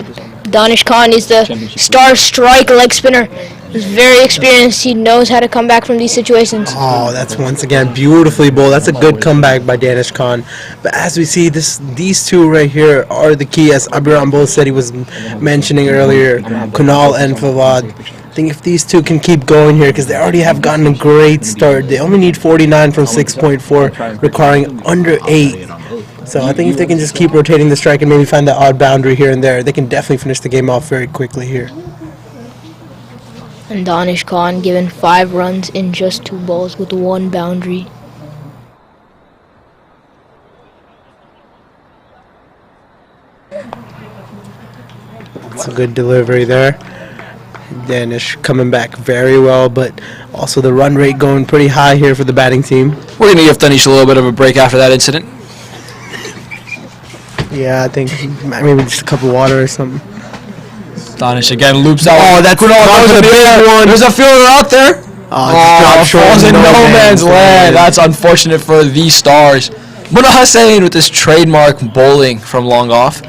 Danish Khan is the star strike leg spinner. He's very experienced. He knows how to come back from these situations. Oh, that's once again beautifully bowled. That's a good comeback by Danish Khan. But as we see, these two right here are the key, as Abhiram both said he was mentioning earlier, Kunal and Fawad. I think if these two can keep going here, because they already have gotten a great start. They only need 49 from 6.4, requiring under 8. So I think if they can just keep rotating the strike and maybe find that odd boundary here and there, they can definitely finish the game off very quickly here. And Danish Khan given 5 runs in just 2 balls with 1 boundary. It's a good delivery there. Danish coming back very well, but also the run rate going pretty high here for the batting team. We're going to give Danish a little bit of a break after that incident. Yeah, I think maybe just a cup of water or something. Danish again loops out. Oh, that was a big one. There's a fielder out there. Falls in no man's land. That's unfortunate for the Stars. Munna Hussain with this trademark bowling from long off.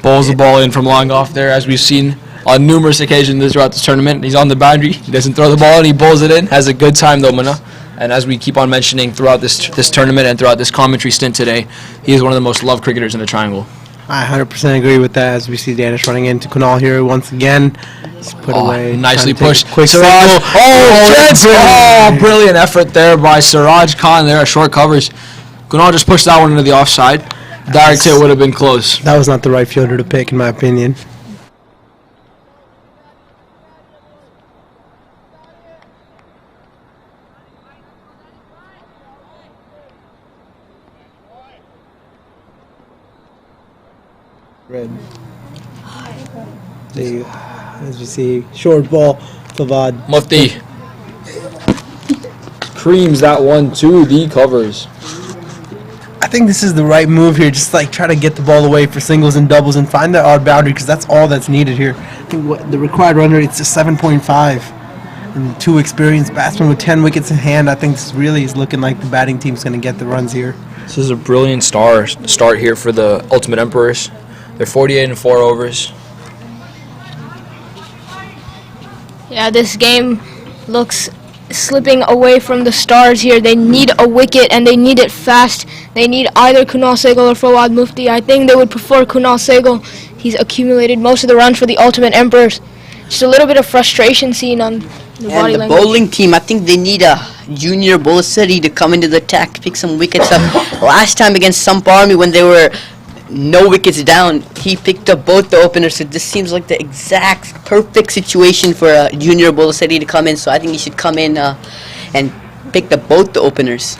Bowls the ball in from long off there, as we've seen on numerous occasions throughout this tournament. He's on the boundary. He doesn't throw the ball and he bowls it in. Has a good time though, Munna. And as we keep on mentioning throughout this tournament and throughout this commentary stint today, he is one of the most loved cricketers in the triangle. I 100% agree with that, as we see Danish running into Kunal here once again. Just put away. Nicely pushed. Quick Siraj. Brilliant effort there by Siraj Khan there at short covers. Kunal just pushed that one into the offside. Direct hit would have been close. That was not the right fielder to pick, in my opinion. Red. As we see, short ball, Fawad. Mufti creams that one to the covers. I think this is the right move here. Just try to get the ball away for singles and doubles and find that odd boundary, because that's all that's needed here. I think what the required run rate is 7.5. And 2 experienced batsmen with 10 wickets in hand. I think this really is looking like the batting team's going to get the runs here. This is a brilliant start here for the Ultimate Emperors. They're 48 in 4 overs. Yeah, this game looks slipping away from the Stars here. They need a wicket, and they need it fast. They need either Kunal Sehgal or Fawad Mufti. I think they would prefer Kunal Sehgal. He's accumulated most of the runs for the Ultimate Emperors. Just a little bit of frustration seen on the body language. And the bowling team, I think they need a junior bowler to come into the attack, pick some wickets up. Last time against Samp Army, when they were no wickets down, he picked up both the openers. So this seems like the exact perfect situation for a junior bowler to come in. So I think he should come in and pick up both the openers.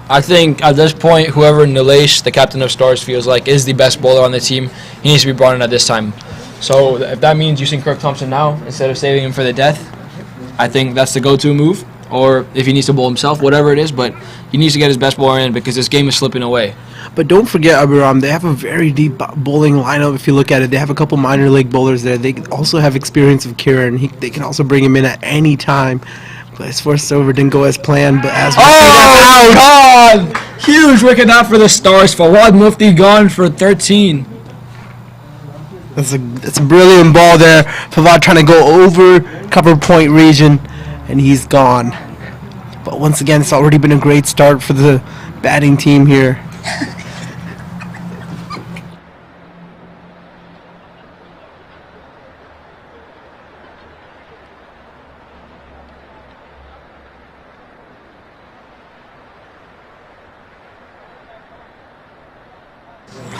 I think at this point, whoever Nilesh, the captain of Stars, feels like is the best bowler on the team, he needs to be brought in at this time. So if that means using Kirk Thompson now instead of saving him for the death, I think that's the go-to move. Or if he needs to bowl himself, whatever it is, but he needs to get his best bowler in because this game is slipping away. But don't forget, Abhiram, they have a very deep bowling lineup. If you look at it, they have a couple minor league bowlers there. They also have experience of Kieran. They can also bring him in at any time. But his first over didn't go as planned. But as gone! Huge wicket out for the Stars. Fawad Mufti gone for 13. That's a brilliant ball there. Fawad trying to go over cover point region, and he's gone. But once again, it's already been a great start for the batting team here.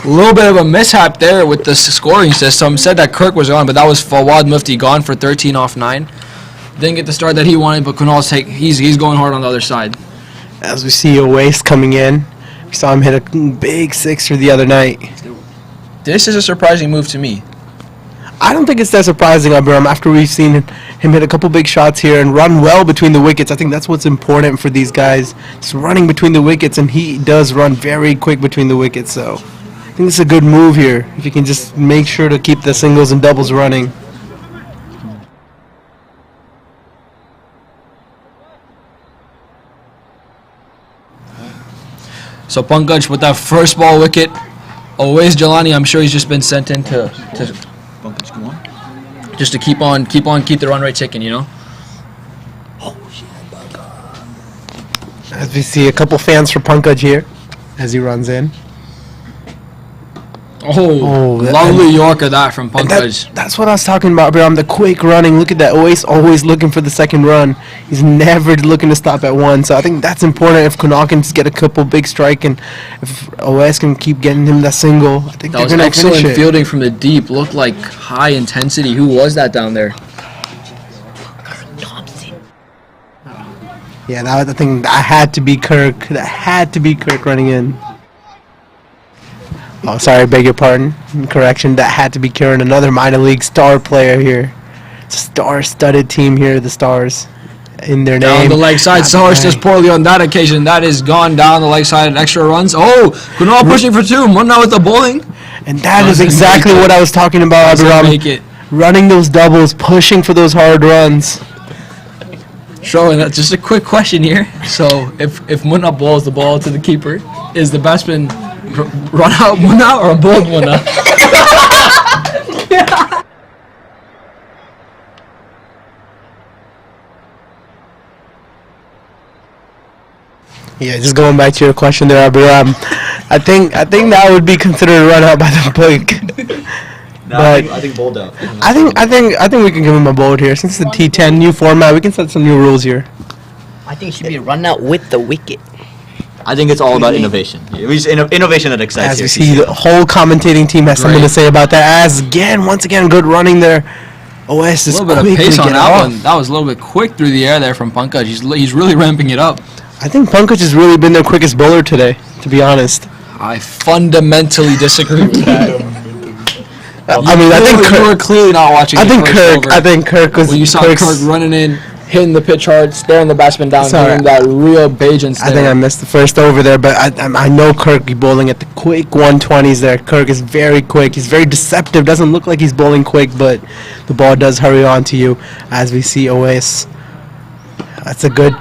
A little bit of a mishap there with the scoring system. Said that Kirk was on, but that was Fawad Mufti gone for 13 off 9. Didn't get the start that he wanted, but Kunal's he's going hard on the other side. As we see Oais coming in, we saw him hit a big sixer the other night. This is a surprising move to me. I don't think it's that surprising, Abram, after we've seen him hit a couple big shots here and run well between the wickets. I think that's what's important for these guys. Just running between the wickets, and he does run very quick between the wickets, so I think it's a good move here, if you can just make sure to keep the singles and doubles running. So Pankaj with that first ball wicket. Always Jelani, I'm sure he's just been sent in to just to keep the run rate ticking, you know. As we see a couple fans for Pankaj here, as he runs in. Lovely Yorker that from Pankaj. That's what I was talking about, Bram. The quick running. Look at that. Always looking for the second run. He's never looking to stop at one. So I think that's important. If Kunal can just get a couple big strike, and if Oais can keep getting him that single, I think they're going to finish it. Excellent fielding from the deep. Looked like high intensity. Who was that down there? Yeah, that was the thing. That had to be Kirk. That had to be Kirk running in. Oh, sorry, beg your pardon. Correction, that had to be Kieran, another minor league star player here. It's a star-studded team here, the Stars, in their name. Down the leg side, Stars does poorly on that occasion. That is gone down the leg side and extra runs. Oh, Kunal pushing for 2. Munna with the bowling. And that is exactly what I was talking about, Abram. Running those doubles, pushing for those hard runs. Showing that, just a quick question here. So, if Munna bowls the ball to the keeper, is the batsman run out Munna or bowled Munna? Yeah, just going back to your question there, Abram. I think that would be considered a run out by the plate. I think bowled out. I think we can give him a bold here. Since it's the T10 new format, we can set some new rules here. I think it should be a run out with the wicket. I think it's all about innovation. It's innovation that excites As you. we see, the whole commentating team has something to say about that. Once again, good running there. Oais is a little bit of pace on that one. That was a little bit quick through the air there from Pankaj. He's really ramping it up. I think Pankaj has really been their quickest bowler today, to be honest. I fundamentally disagree with that. I think you were clearly not watching. I think Kirk was. When you saw Kirk running in, hitting the pitch hard, staring the batsman down, doing that real Bajan stare. I think I missed the first over there, but I know Kirk be bowling at the quick 120s there. Kirk is very quick. He's very deceptive. Doesn't look like he's bowling quick, but the ball does hurry on to you as we see Oais. That's a good.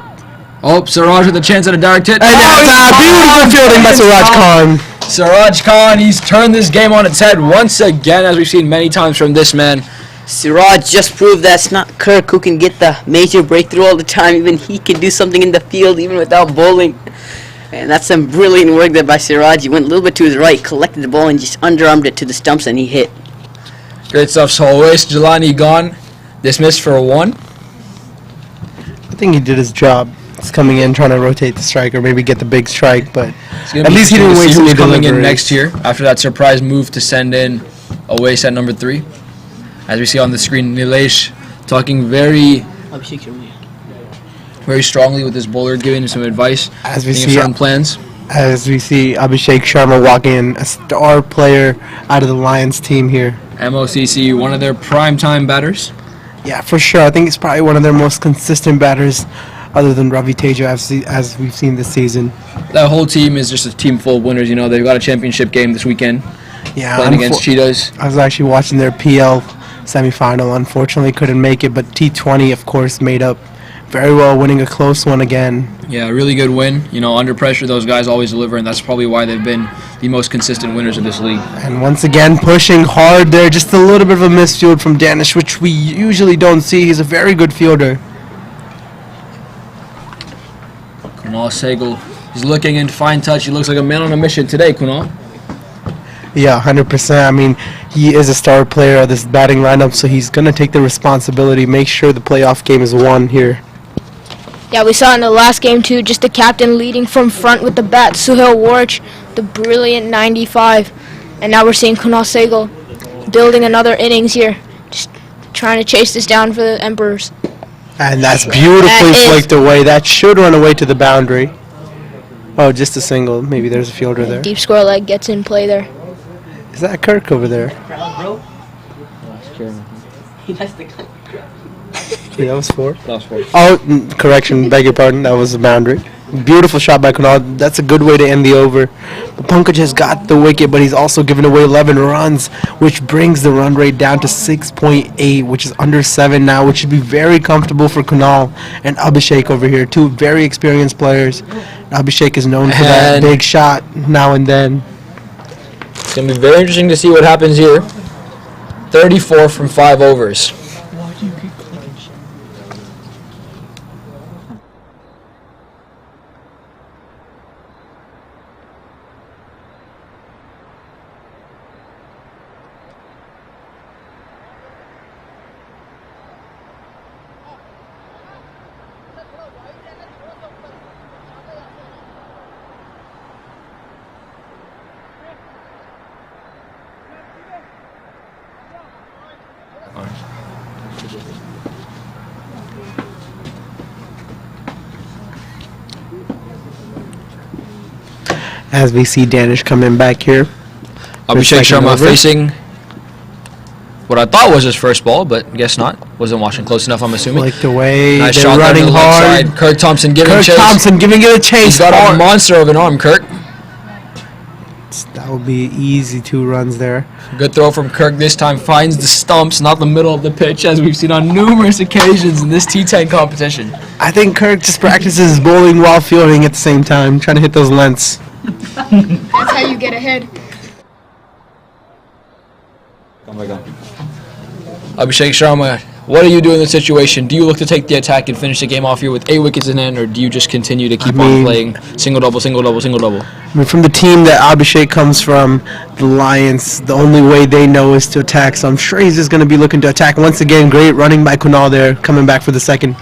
Oh, Siraj with a chance at a direct hit. And that's beautiful fielding by Siraj Khan. Siraj Khan, he's turned this game on its head once again, as we've seen many times from this man. Siraj just proved that it's not Kirk who can get the major breakthrough all the time. Even he can do something in the field even without bowling. And that's some brilliant work there by Siraj. He went a little bit to his right, collected the ball, and just underarmed it to the stumps, and he hit. Great stuff. So Oais Jelani gone, dismissed for a 1. I think he did his job. He's coming in trying to rotate the strike or maybe get the big strike, but at least he didn't waste any coming in next year after that surprise move to send in Oais at number 3. As we see on the screen, Nilesh talking very strongly with his bowler, giving him some advice, as we see certain plans. As we see Abhishek Sharma walking in, a star player out of the Lions team here. MOCC, one of their prime-time batters. Yeah, for sure. I think he's probably one of their most consistent batters, other than Ravi Teja, as we've seen this season. That whole team is just a team full of winners. You know, they've got a championship game this weekend. Yeah, playing against Cheetahs. I was actually watching their PL semifinal. Unfortunately, couldn't make it, but T20, of course, made up very well, winning a close one again. Yeah, really good win. You know, under pressure, those guys always deliver, and that's probably why they've been the most consistent winners of this league. And once again, pushing hard there. Just a little bit of a misfield from Danish, which we usually don't see. He's a very good fielder. Kunal Sehgal is looking in fine touch. He looks like a man on a mission today, Kunal. Yeah, 100%. I mean, he is a star player of this batting lineup, so he's going to take the responsibility, make sure the playoff game is won here. Yeah, we saw in the last game too, just the captain leading from front with the bat, Suhail Warch, the brilliant 95. And now we're seeing Kunal Sehgal building another innings here, just trying to chase this down for the Emperors. And that's beautifully flicked away. That should run away to the boundary. Oh, just a single. Maybe there's a fielder there. Deep square leg gets in play there. Is that Kirk over there? Yeah, that was 4. That was 4. Oh, correction, beg your pardon. That was the boundary. Beautiful shot by Kunal. That's a good way to end the over. But Pankaj has got the wicket, but he's also given away 11 runs, which brings the run rate down to 6.8, which is under 7 now, which should be very comfortable for Kunal and Abhishek over here. 2 very experienced players. Abhishek is known for that big shot now and then. It's going to be very interesting to see what happens here. 34 from 5 overs. As we see Danish coming back here. Abhishek Sharma facing what I thought was his first ball, but guess not. Wasn't watching close enough, I'm assuming. Flicked away. Nice They're shot running down the left hard. side. Kirk Thompson giving chase. Kirk Thompson giving it a chase. He's got a monster of an arm, Kirk. That would be easy 2 runs there. Good throw from Kirk this time. Finds the stumps, not the middle of the pitch, as we've seen on numerous occasions in this T10 competition. I think Kirk just practices bowling while fielding at the same time, trying to hit those lengths. That's how you get ahead. Oh my God. Abhishek Sharma, what do you do in this situation? Do you look to take the attack and finish the game off here with 8 wickets in hand, or do you just continue to keep on playing single double, single double, single double? I mean, from the team that Abhishek comes from, the Lions, the only way they know is to attack, so I'm sure he's just going to be looking to attack. Once again, great running by Kunal there, coming back for the second.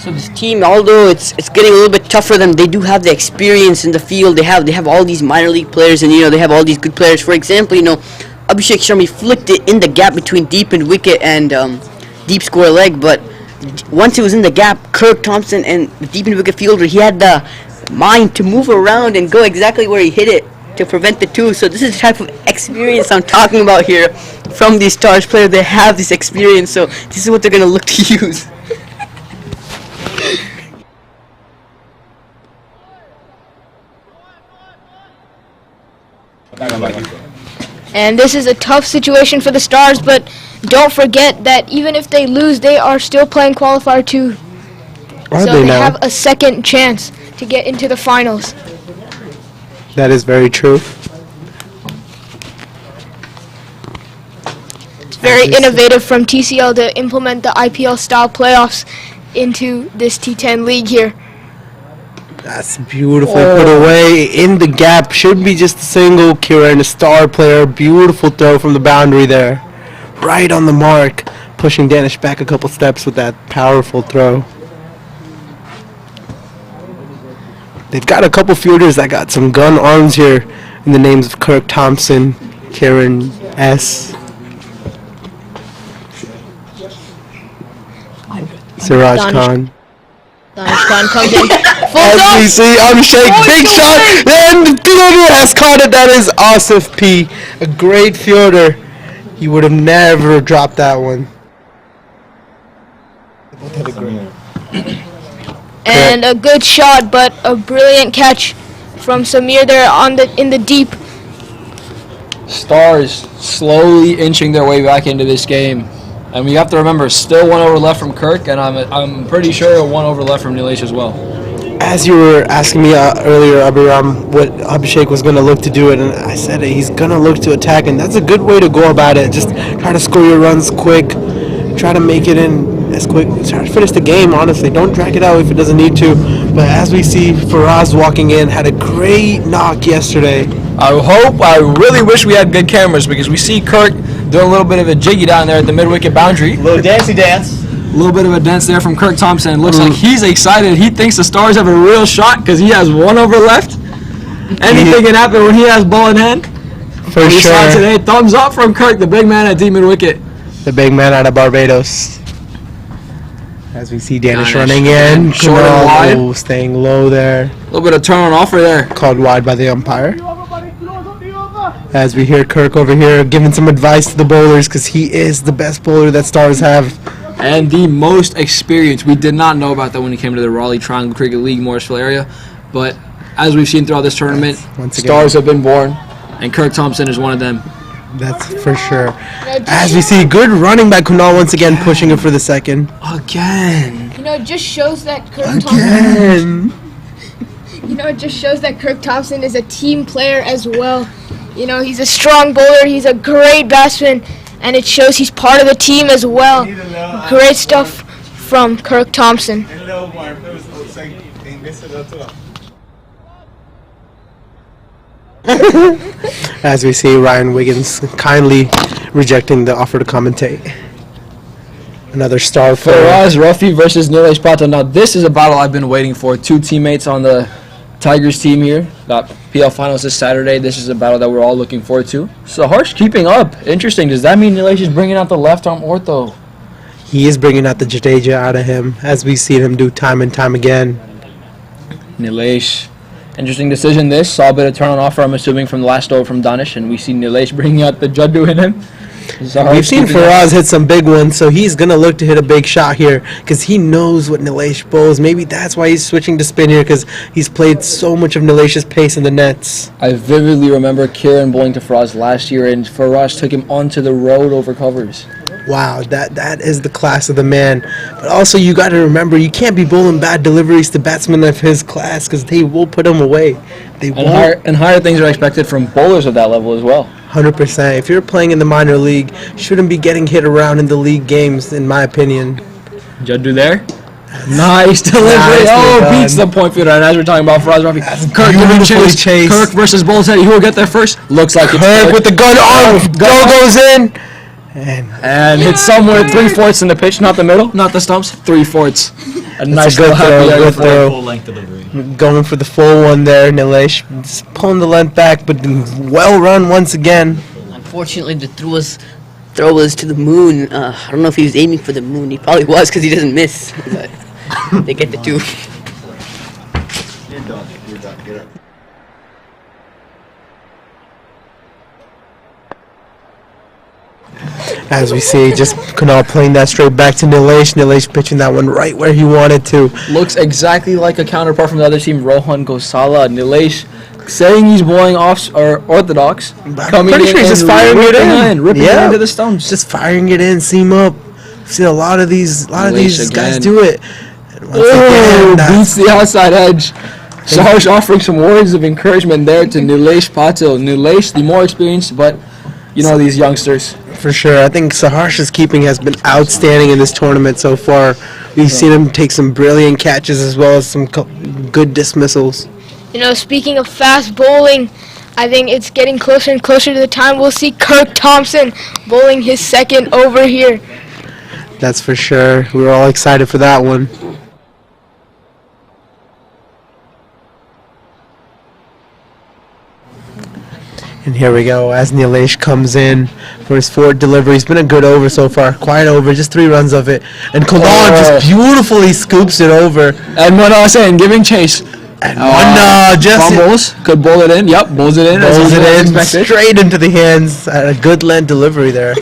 So this team, although it's getting a little bit tougher, than they do have the experience in the field. They have all these minor league players, and they have all these good players. For example, Abhishek Sharma flicked it in the gap between deep and wicket and deep square leg, but once it was in the gap, Kirk Thompson and the deep and wicket fielder, he had the mind to move around and go exactly where he hit it to prevent the 2. So this is the type of experience I'm talking about here from these Stars players. They have this experience, so this is what they're going to look to use. And this is a tough situation for the Stars, but don't forget that even if they lose, they are still playing Qualifier 2. So they have a second chance to get into the finals. That is very true. It's very innovative from TCL to implement the IPL-style playoffs into this T10 league here. That's beautiful. Put away in the gap. Should be just a single. Kiran, a star player. Beautiful throw from the boundary there. Right on the mark. Pushing Danish back a couple steps with that powerful throw. They've got a couple fielders that got some gun arms here in the names of Kirk Thompson, Kiran S. Siraj Khan. Danish Khan comes in. As we see Abhishek, big shot, and the fielder has caught it. That is Asif P, a great fielder. He would have never dropped that one. And a good shot, but a brilliant catch from Samir there in the deep. Stars slowly inching their way back into this game. And we have to remember, still 1 over left from Kirk, and I'm pretty sure 1 over left from Nilesh as well. As you were asking me earlier, Abhiram, what Abhishek was going to look to do it, and I said he's going to look to attack, and that's a good way to go about it. Just try to score your runs quick, try to make it in as quick. Try to finish the game, honestly. Don't drag it out if it doesn't need to. But as we see, Faraz walking in, had a great knock yesterday. I really wish we had good cameras because we see Kirk doing a little bit of a jiggy down there at the mid-wicket boundary. Little dancey dance. A little bit of a dance there from Kirk Thompson. Looks like he's excited. He thinks the Stars have a real shot because he has 1 over left. Anything can happen when he has ball in hand. For sure. Today, thumbs up from Kirk, the big man at deep mid-wicket. The big man out of Barbados. As we see Danish running again, in. short and wide. Kunal staying low there. A little bit of turn on offer there. Called wide by the umpire. As we hear Kirk over here giving some advice to the bowlers because he is the best bowler that Stars have. And the most experienced. We did not know about that when he came to the Raleigh Triangle Cricket League, Morrisville area. But as we've seen throughout this tournament, Stars have been born. And Kirk Thompson is one of them. That's for sure. As we see, good running by Kunal once again, pushing it for the second. Again. You know, it just shows that Kirk Again. it just shows that Kirk Thompson is a team player as well. You know, he's a strong bowler, he's a great batsman, and it shows he's part of the team as well. Great stuff from Kirk Thompson. As we see Ryan Wiggins kindly rejecting the offer to commentate. Another star for Faraz Rafi versus Nilesh Patel. Now this is a battle I've been waiting for. 2 teammates on the Tigers team here. Got PL Finals this Saturday. This is a battle that we're all looking forward to. So Harsh keeping up. Interesting. Does that mean Nilesh is bringing out the left arm ortho? He is bringing out the Jadeja out of him, as we've seen him do time and time again. Nilesh. Interesting decision this. Saw a bit of turn on offer, I'm assuming, from the last over from Danish. And we see Nilesh bringing out the Jaddu in him. We've seen Faraz hit some big ones, so he's going to look to hit a big shot here because he knows what Nilesh bowls. Maybe that's why he's switching to spin here because he's played so much of Nilesh's pace in the nets. I vividly remember Kieran bowling to Faraz last year, and Faraz took him onto the road over covers. Wow, that is the class of the man. But also, you got to remember, you can't be bowling bad deliveries to batsmen of his class because they will put him away. They won't. And higher things are expected from bowlers of that level as well. 100%. If you're playing in the minor league, you shouldn't be getting hit around in the league games, in my opinion. Jaddu there. Nice delivery. Beats the point fielder. And as we're talking about Faraz Rafi, Kirk giving chase. Kirk versus Bull's Head. Who will get there first? Looks like it's Kirk with the gun arm. Go goes in. And hits somewhere 3/4 in the pitch, not the middle, not the stumps, 3/4. A nice good throw. Good throw. Full length delivery. Going for the full one there, Nilesh. Just pulling the length back, but well run once again. Unfortunately, the throw was to the moon. I don't know if he was aiming for the moon. He probably was because he doesn't miss. But they get the 2. You're done. Get up. As we see, just Kunal playing that straight back to Nilesh. Nilesh pitching that one right where he wanted to. Looks exactly like a counterpart from the other team, Rohan Gosala. Nilesh saying he's bowling off or orthodox. Coming in and just firing it in. Ripping it into the stumps. Just firing it in, seam up. We've seen a lot of these guys do it. And once again, beats the outside edge. Saharsh offering some words of encouragement there to Nilesh Patil. Nilesh, the more experienced, but you know these youngsters. For sure. I think Saharsh's keeping has been outstanding in this tournament so far. We've seen him take some brilliant catches as well as some good dismissals. You know, speaking of fast bowling, I think it's getting closer and closer to the time we'll see Kirk Thompson bowling his second over here. That's for sure. We're all excited for that one. And here we go as Nilesh comes in for his 4th delivery. It's been a good over so far. Quiet over, just 3 runs of it. And Kunal just beautifully scoops it over. And what I was saying, giving chase. And one just fumbles. Could bowl it in. Yep, bowls it in. Bowls it in straight into the hands. A good length delivery there.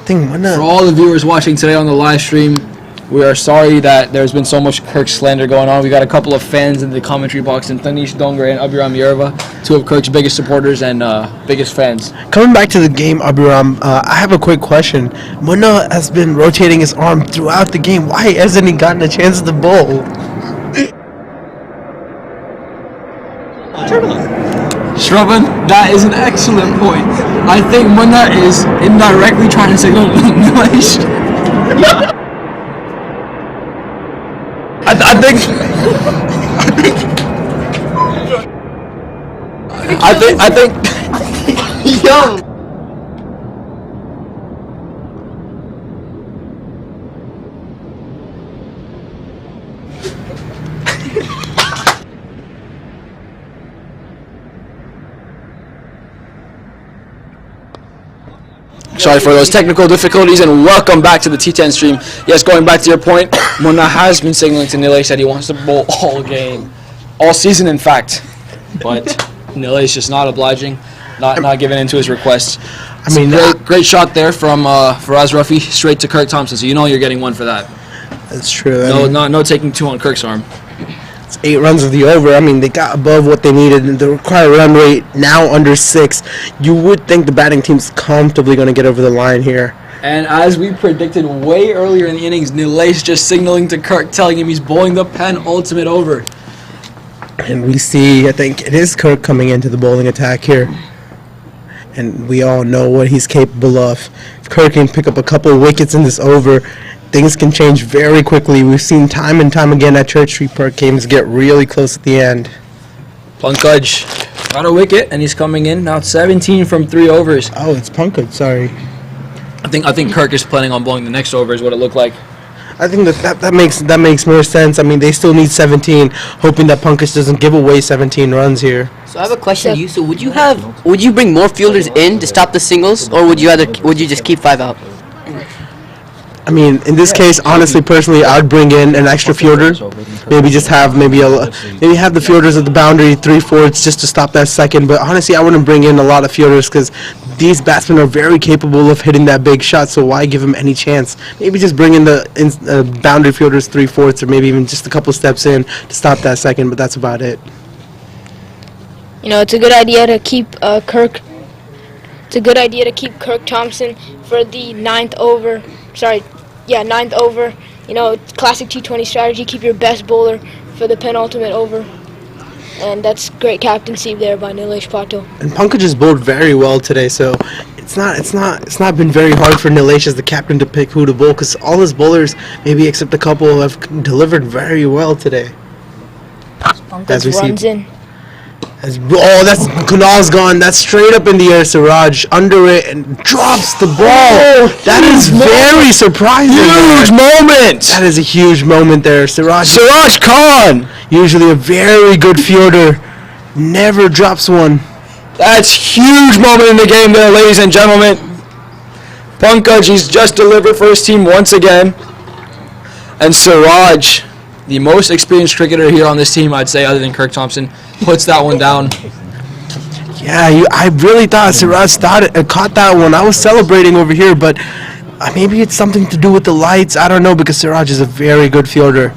For all the viewers watching today on the live stream, we are sorry that there's been so much Kirk slander going on. We got a couple of fans in the commentary box, and Tanish Dongre and Abhiram Yerva, 2 of Kirk's biggest supporters and biggest fans. Coming back to the game, Abhiram, I have a quick question. Munna has been rotating his arm throughout the game. Why hasn't he gotten a chance to bowl? Shravan, that is an excellent point. I think Munna is indirectly trying to signal Nilesh. I think Yo. Sorry for those technical difficulties, and welcome back to the T10 stream. Yes, going back to your point, Munna has been signaling to Nilesh that he wants to bowl all game, all season in fact, but Nilesh just not obliging, not giving in to his requests. I mean, great shot there from Faraz Rafi straight to Kirk Thompson, so you know you're getting one for that. That's true. No taking two on Kirk's arm. It's 8 runs of the over. I mean, they got above what they needed. The required run rate now under 6. You would think the batting team's comfortably going to get over the line here. And as we predicted way earlier in the innings, Nilesh just signaling to Kirk, telling him he's bowling the penultimate over. And we see, I think it is Kirk coming into the bowling attack here. And we all know what he's capable of. If Kirk can pick up a couple of wickets in this over, things can change very quickly. We've seen time and time again at Church Street Park games get really close at the end. Pankaj got a wicket, and he's coming in now. 17 from 3 overs. Oh, it's Pankaj. Sorry. I think Kirk is planning on blowing the next over, is what it looked like. I think that makes more sense. I mean, they still need 17, hoping that Pankaj doesn't give away 17 runs here. So I have a question to you. So would you bring more fielders in to stop the singles, or would you just keep 5 out? I mean, in this case, honestly, personally, I'd bring in an extra fielder. Maybe just have maybe have the fielders at the boundary 3/4 just to stop that second. But honestly, I wouldn't bring in a lot of fielders because these batsmen are very capable of hitting that big shot. So why give them any chance? Maybe just bring in the boundary fielders 3/4 or maybe even just a couple steps in to stop that second. But that's about it. You know, it's a good idea to keep Kirk. It's a good idea to keep Kirk Thompson for the ninth over. You know, classic T20 strategy. Keep your best bowler for the penultimate over. And that's great captaincy there by Nilesh Patil. And Pankaj has bowled very well today, so it's not been very hard for Nilesh as the captain to pick who to bowl because all his bowlers, maybe except a couple, have delivered very well today. Pankaj runs in. That's Kunal's gone. That's straight up in the air. Siraj under it and drops the ball. That is very surprising. Huge moment. That is a huge moment there. Siraj Khan, usually a very good fielder, never drops one. That's huge moment in the game there, ladies and gentlemen. Pankaj, he's just delivered for his team once again. And Siraj, the most experienced cricketer here on this team, I'd say, other than Kirk Thompson, puts that one down. Yeah, I really thought Siraj caught that one. I was celebrating over here, but maybe it's something to do with the lights. I don't know, because Siraj is a very good fielder.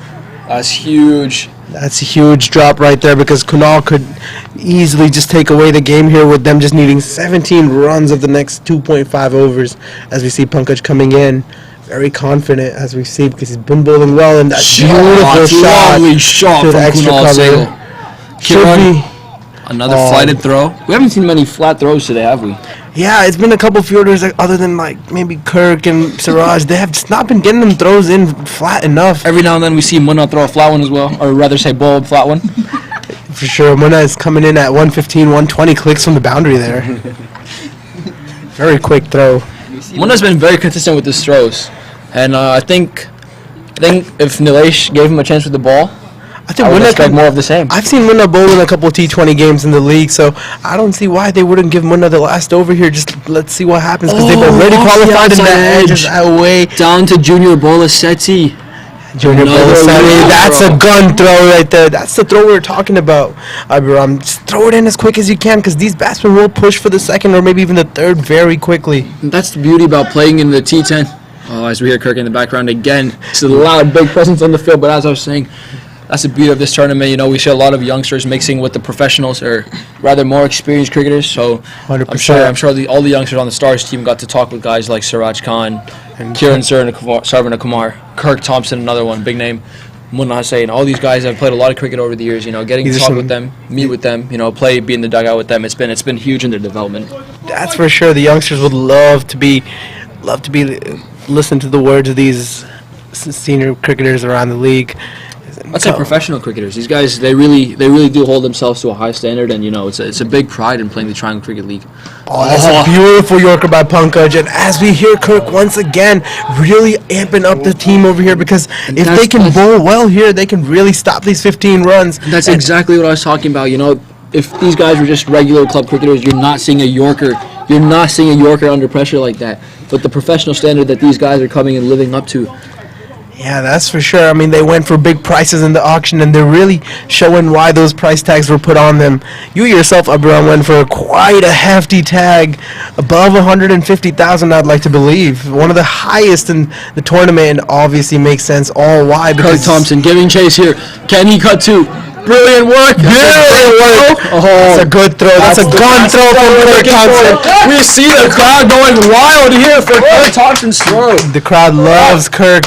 That's huge. That's a huge drop right there because Kunal could easily just take away the game here with them just needing 17 runs of the next 2.5 overs as we see Pankaj coming in. Very confident as we see because he's been bowling well and that beautiful lovely shot to from the extra Kunal cover. Should be another flighted throw. We haven't seen many flat throws today, have we? Yeah, it's been a couple fielders other than like maybe Kirk and Siraj. They have just not been getting them throws in flat enough. Every now and then we see Munna throw a flat one as well, or rather say bowl a flat one. For sure, Munna is coming in at 115, 120 clicks from the boundary there. Very quick throw. Munna's been very consistent with his throws, and I think if Nilesh gave him a chance with the ball, I would expect more of the same. I've seen Munna bowl in a couple T20 games in the league, so I don't see why they wouldn't give Munna the last over here. Just let's see what happens because they've already qualified in that edge away. Down to Junior Bolasetti. Junior Bolasetti, that's a gun throw right there. That's the throw we were talking about. Abiram, just throw it in as quick as you can because these batsmen will push for the second or maybe even the third very quickly. And that's the beauty about playing in the T10. Oh, as we hear Kirk in the background again, it's a loud, big presence on the field, but as I was saying, that's the beauty of this tournament. You know, we see a lot of youngsters mixing with the professionals, or rather more experienced cricketers. So 100%. I'm sure all the youngsters on the Stars team got to talk with guys like Siraj Khan, and Kiran Sarvanakumar, Kirk Thompson, another one, big name. Munna Hussain, all these guys have played a lot of cricket over the years. You know, getting to talk with them, meet with them, you know, be in the dugout with them. It's been huge in their development. That's for sure. The youngsters would love to be listen to the words of these senior cricketers around the league. I'd say professional cricketers. These guys, they really do hold themselves to a high standard, and you know, it's a big pride in playing the Triangle Cricket League. Oh, that's a beautiful Yorker by Pankaj. And as we hear Kirk once again really amping up the team over here, because if they can bowl well here, they can really stop these 15 runs. That's exactly what I was talking about. You know, if these guys were just regular club cricketers, you're not seeing a Yorker. You're not seeing a Yorker under pressure like that. But the professional standard that these guys are coming and living up to. Yeah, that's for sure. I mean, they went for big prices in the auction, and they're really showing why those price tags were put on them. You yourself, Abraham, went for quite a hefty tag, above 150,000, I'd like to believe. One of the highest in the tournament, and obviously makes sense all why. Kirk Thompson giving chase here. Can he cut two? Brilliant work. Brilliant work. Oh, that's a good throw. That's a gun throw from Kirk Thompson. We see the crowd going wild here for Kirk Thompson's throw. The crowd loves Kirk.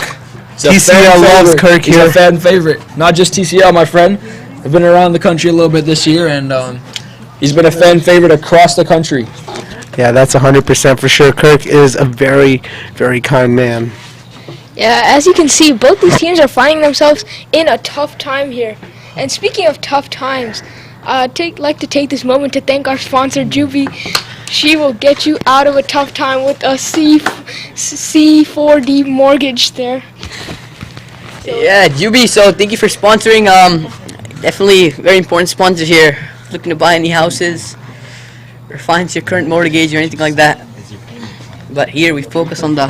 TCL loves Kirk here. He's a fan favorite. Not just TCL, my friend. I've been around the country a little bit this year, and he's been a fan favorite across the country. Yeah, that's 100% for sure. Kirk is a very, very kind man. Yeah, as you can see, both these teams are finding themselves in a tough time here. And speaking of tough times, I'd like to take this moment to thank our sponsor, Juby. She will get you out of a tough time with a C4D mortgage there. Yeah, Juby, so thank you for sponsoring. Definitely very important sponsor here. Looking to buy any houses or finance your current mortgage or anything like that. But here we focus on the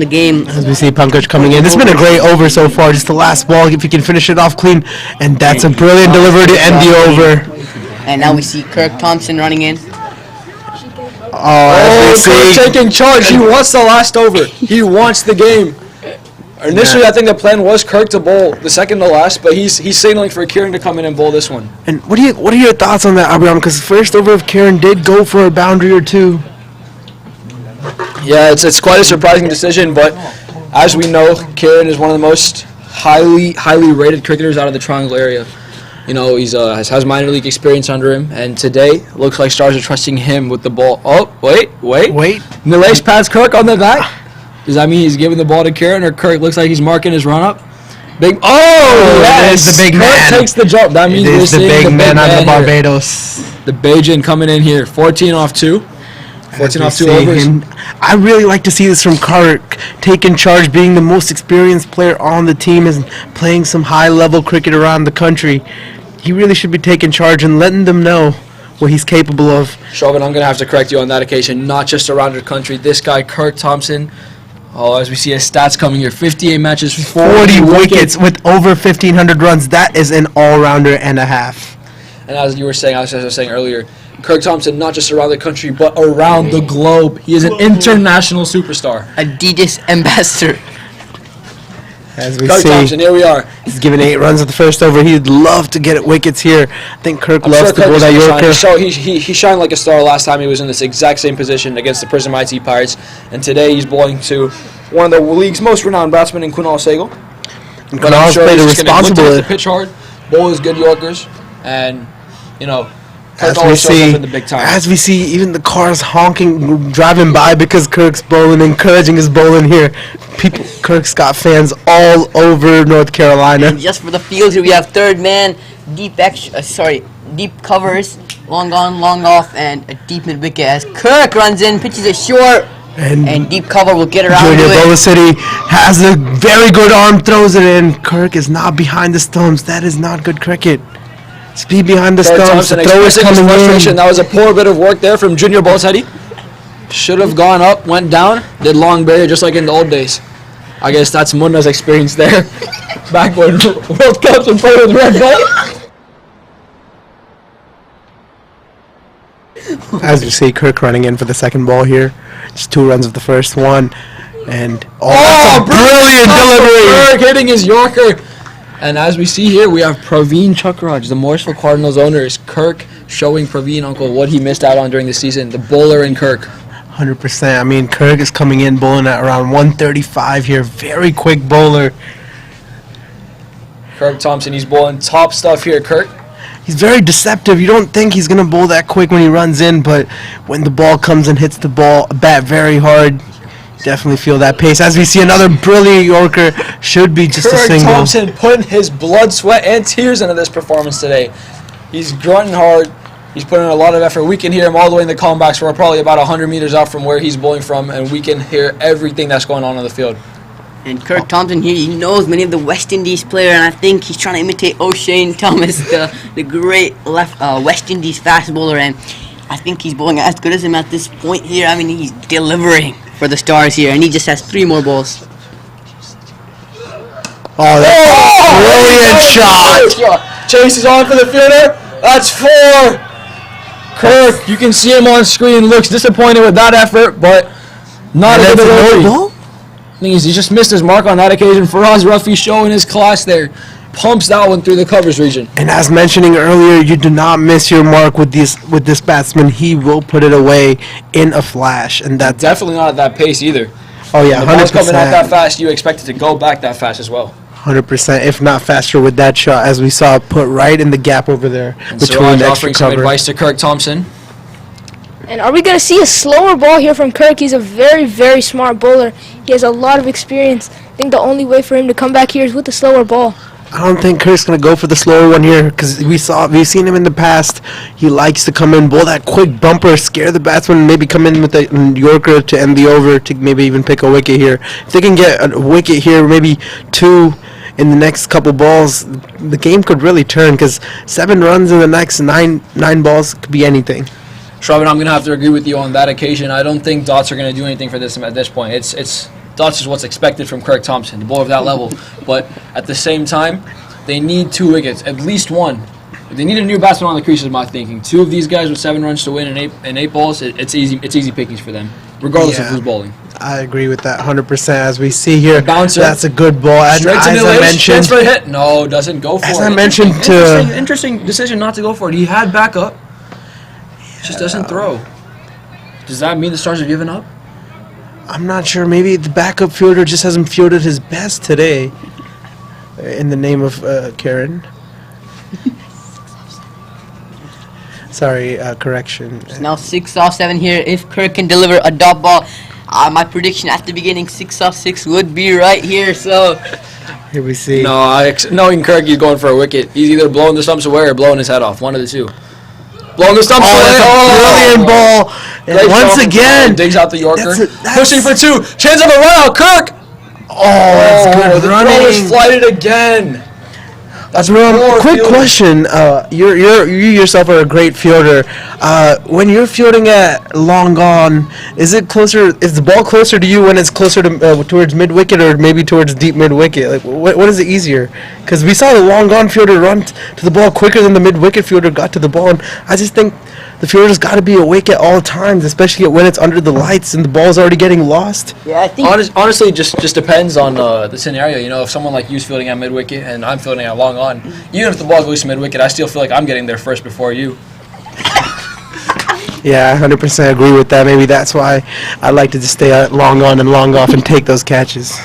game. As we see Pankaj coming in. This has been a great over so far. Just the last ball, if you can finish it off clean. And that's a brilliant delivery to end the over. And now we see Kirk Thompson running in. Kirk taking charge. He wants the last over. He wants the game. Initially, I think the plan was Kirk to bowl the second to last, but he's signaling for Kieran to come in and bowl this one. And what are your thoughts on that, Abraham? Because the first over of Kieran did go for a boundary or two. Yeah, it's quite a surprising decision, but as we know, Kieran is one of the most highly rated cricketers out of the Triangle area. You know, he's has minor league experience under him, and today looks like Stars are trusting him with the ball. Oh, wait. Nilesh pats Kirk on the back. Does that mean he's giving the ball to Kieran, or Kirk looks like he's marking his run up? Yes, the big man. Kirk takes the jump. That means we're seeing the big man out of here. Barbados. The Bajan coming in here, 14 off 2. 14 off 2 overs. I really like to see this from Kirk, taking charge, being the most experienced player on the team and playing some high-level cricket around the country. He really should be taking charge and letting them know what he's capable of. Chauvin, I'm going to have to correct you on that occasion, not just around the country. This guy, Kirk Thompson, as we see his stats coming here, 58 matches, 40 wickets with over 1,500 runs. That is an all-rounder and a half. And as you were saying, as I was saying earlier, Kirk Thompson, not just around the country, but around the globe. He is an international superstar. Adidas ambassador. As we Kirk see, Thompson, here we are. He's given 8 runs at the first over. He'd love to get wickets here. I think Kirk loves to bowl that Yorker. He shined like a star last time he was in this exact same position against the Prism IT Pirates. And today he's bowling to one of the league's most renowned batsmen in Kunal Sehgal. And Kunal's played a responsible. The pitch hard, bowl his good Yorkers, and, you know, as we see, even the cars honking, driving by because Kirk's bowling, encouraging his bowling here. Kirk's got fans all over North Carolina. And just for the field here, we have third man, deep covers, long on, long off, and a deep mid wicket as Kirk runs in, pitches it short, and deep cover will get around Junior to it. City has a very good arm, throws it in. Kirk is not behind the stumps. That is not good cricket. Speed behind the stumps. The throw is coming in. That was a poor bit of work there from Junior Bolsetti. Should have gone up, went down, did long barrier just like in the old days. I guess that's Munna's experience there. Back when World Cups and played with Red Bull. As you see, Kirk running in for the second ball here. Just 2 runs of the first one. And brilliant delivery! Kirk hitting his Yorker. And as we see here, we have Praveen Chakraj, the Morrisville Cardinals owner. Is Kirk showing Praveen, uncle, what he missed out on during the season? The bowler in Kirk. 100%. I mean, Kirk is coming in bowling at around 135 here. Very quick bowler. Kirk Thompson, he's bowling top stuff here. Kirk. He's very deceptive. You don't think he's gonna bowl that quick when he runs in, but when the ball comes and hits the bat very hard, definitely feel that pace. As we see another brilliant Yorker, should be just a Kirk single. Thompson putting his blood, sweat, and tears into this performance today. He's grunting hard. He's putting in a lot of effort. We can hear him all the way in the comebacks. We're probably about 100 meters out from where he's bowling from, and we can hear everything that's going on the field. And Kirk Thompson here, he knows many of the West Indies player, and I think he's trying to imitate O'Shane Thomas, the great West Indies fast bowler, and I think he's bowling as good as him at this point here. I mean, he's delivering for the Stars here, and he just has 3 more balls. Oh, that's a brilliant shot. Chase is on for the fielder. That's 4. Kirk, you can see him on screen, looks disappointed with that effort, but not a good delivery. He just missed his mark on that occasion. Faraz Ruffy showing his class there. Pumps that one through the covers region. And as mentioning earlier, you do not miss your mark with this batsman. He will put it away in a flash, and that's Definitely not at that pace either. Oh yeah, 100%. When the ball's coming out that fast, you expect it to go back that fast as well. 100%, if not faster, with that shot, as we saw put right in the gap over there And between Siraj the extra offering some cover. advice to Kirk Thompson. And are we going to see a slower ball here from Kirk? He's a very, very smart bowler. He has a lot of experience. I think the only way for him to come back here is with a slower ball. I don't think Kirk's gonna go for the slower one here because we've seen him in the past. He likes to come in, bowl that quick bumper, scare the batsman, maybe come in with a Yorker to end the over, to maybe even pick a wicket here. If they can get a wicket here, maybe 2 in the next couple balls, the game could really turn because 7 runs in the next nine balls could be anything. Shravan, I'm going to have to agree with you on that occasion. I don't think dots are going to do anything for this at this point. It's dots is what's expected from Kirk Thompson, the bowler of that level. But at the same time, they need 2 wickets, at least 1. They need a new batsman on the crease, is my thinking. 2 of these guys with 7 runs to win in 8 balls, it's easy pickings for them, regardless of who's bowling. I agree with that 100%. As we see here, Bouncer. that's a good ball. Straight to the legs, chance for a hit. No, doesn't go for it. As I mentioned to... Interesting decision not to go for it. He had backup. Just doesn't throw. Does that mean the Stars are giving up? I'm not sure. Maybe the backup fielder just hasn't fielded his best today. In the name of Karen. Sorry, correction. It's now 6 off 7 here. If Kirk can deliver a dot ball, my prediction at the beginning, 6 off 6 would be right here. So here we see. No, knowing Kirk, he's going for a wicket. He's either blowing the stumps away or blowing his head off. One of the two. Blowing the stumps away. Brilliant ball. And once again, digs out the Yorker. Pushing for 2. Chance of a run out. Kirk. That's good the running. throw is flighted again. That's Quick question. You yourself are a great fielder. When you're fielding at long gone, is the ball closer to you when it's closer to towards mid wicket or maybe towards deep mid wicket? Like what is it easier? Because we saw the long gone fielder run to the ball quicker than the mid wicket fielder got to the ball, and I just think the fielder's got to be awake at all times, especially when it's under the lights and the ball's already getting lost. yeah, I think Honestly, just depends on the scenario. You know, if someone like you's fielding at mid wicket and I'm fielding at long on, even if the ball goes to mid wicket, I still feel like I'm getting there first before you. Yeah, I 100% agree with that. Maybe that's why I like to just stay at long on and long off and take those catches.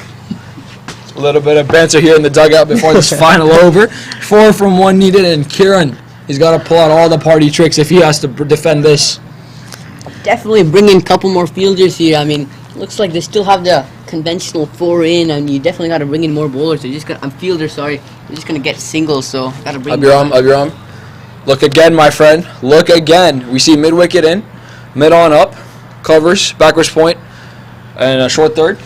A little bit of banter here in the dugout before this final over. 4 from 1 needed, and Kieran, he's got to pull out all the party tricks if he has to defend this. definitely bring in a couple more fielders here. I mean, looks like they still have the conventional 4 in, and you definitely got to bring in more bowlers. They're just gonna, fielders, sorry. They're just going to get singles, so got to bring Abiram. Look again, my friend. Look again. We see mid-wicket in, mid on up, covers, backwards point, and a short third.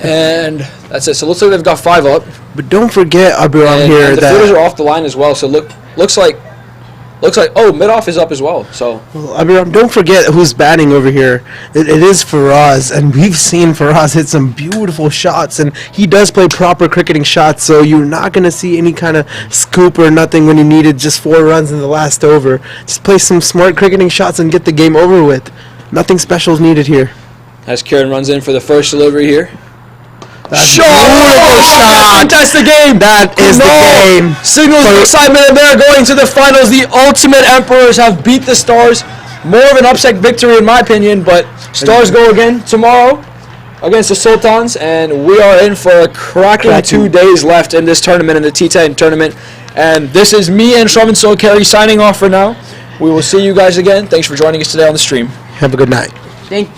And that's it. So looks like they've got 5 up. But don't forget, Abiram, here and the fielders are off the line as well. So looks like mid-off is up as well. So Abiram, don't forget who's batting over here. It is Faraz, and we've seen Faraz hit some beautiful shots, and he does play proper cricketing shots, so you're not going to see any kind of scoop or nothing when you needed just 4 runs in the last over. Just play some smart cricketing shots and get the game over with. Nothing special is needed here. as Kieran runs in for the first delivery here. Beautiful shot. Fantastic game. That is the game. Signals of excitement and they're going to the finals. The Ultimate Emperors have beat the Stars. More of an upset victory in my opinion, but Stars go again tomorrow. against the Sultans, and we are in for a cracking 2 days left in this tournament, in the T10 tournament. And this is me and Shravan Solkari signing off for now. We will see you guys again. Thanks for joining us today on the stream. Have a good night. Thank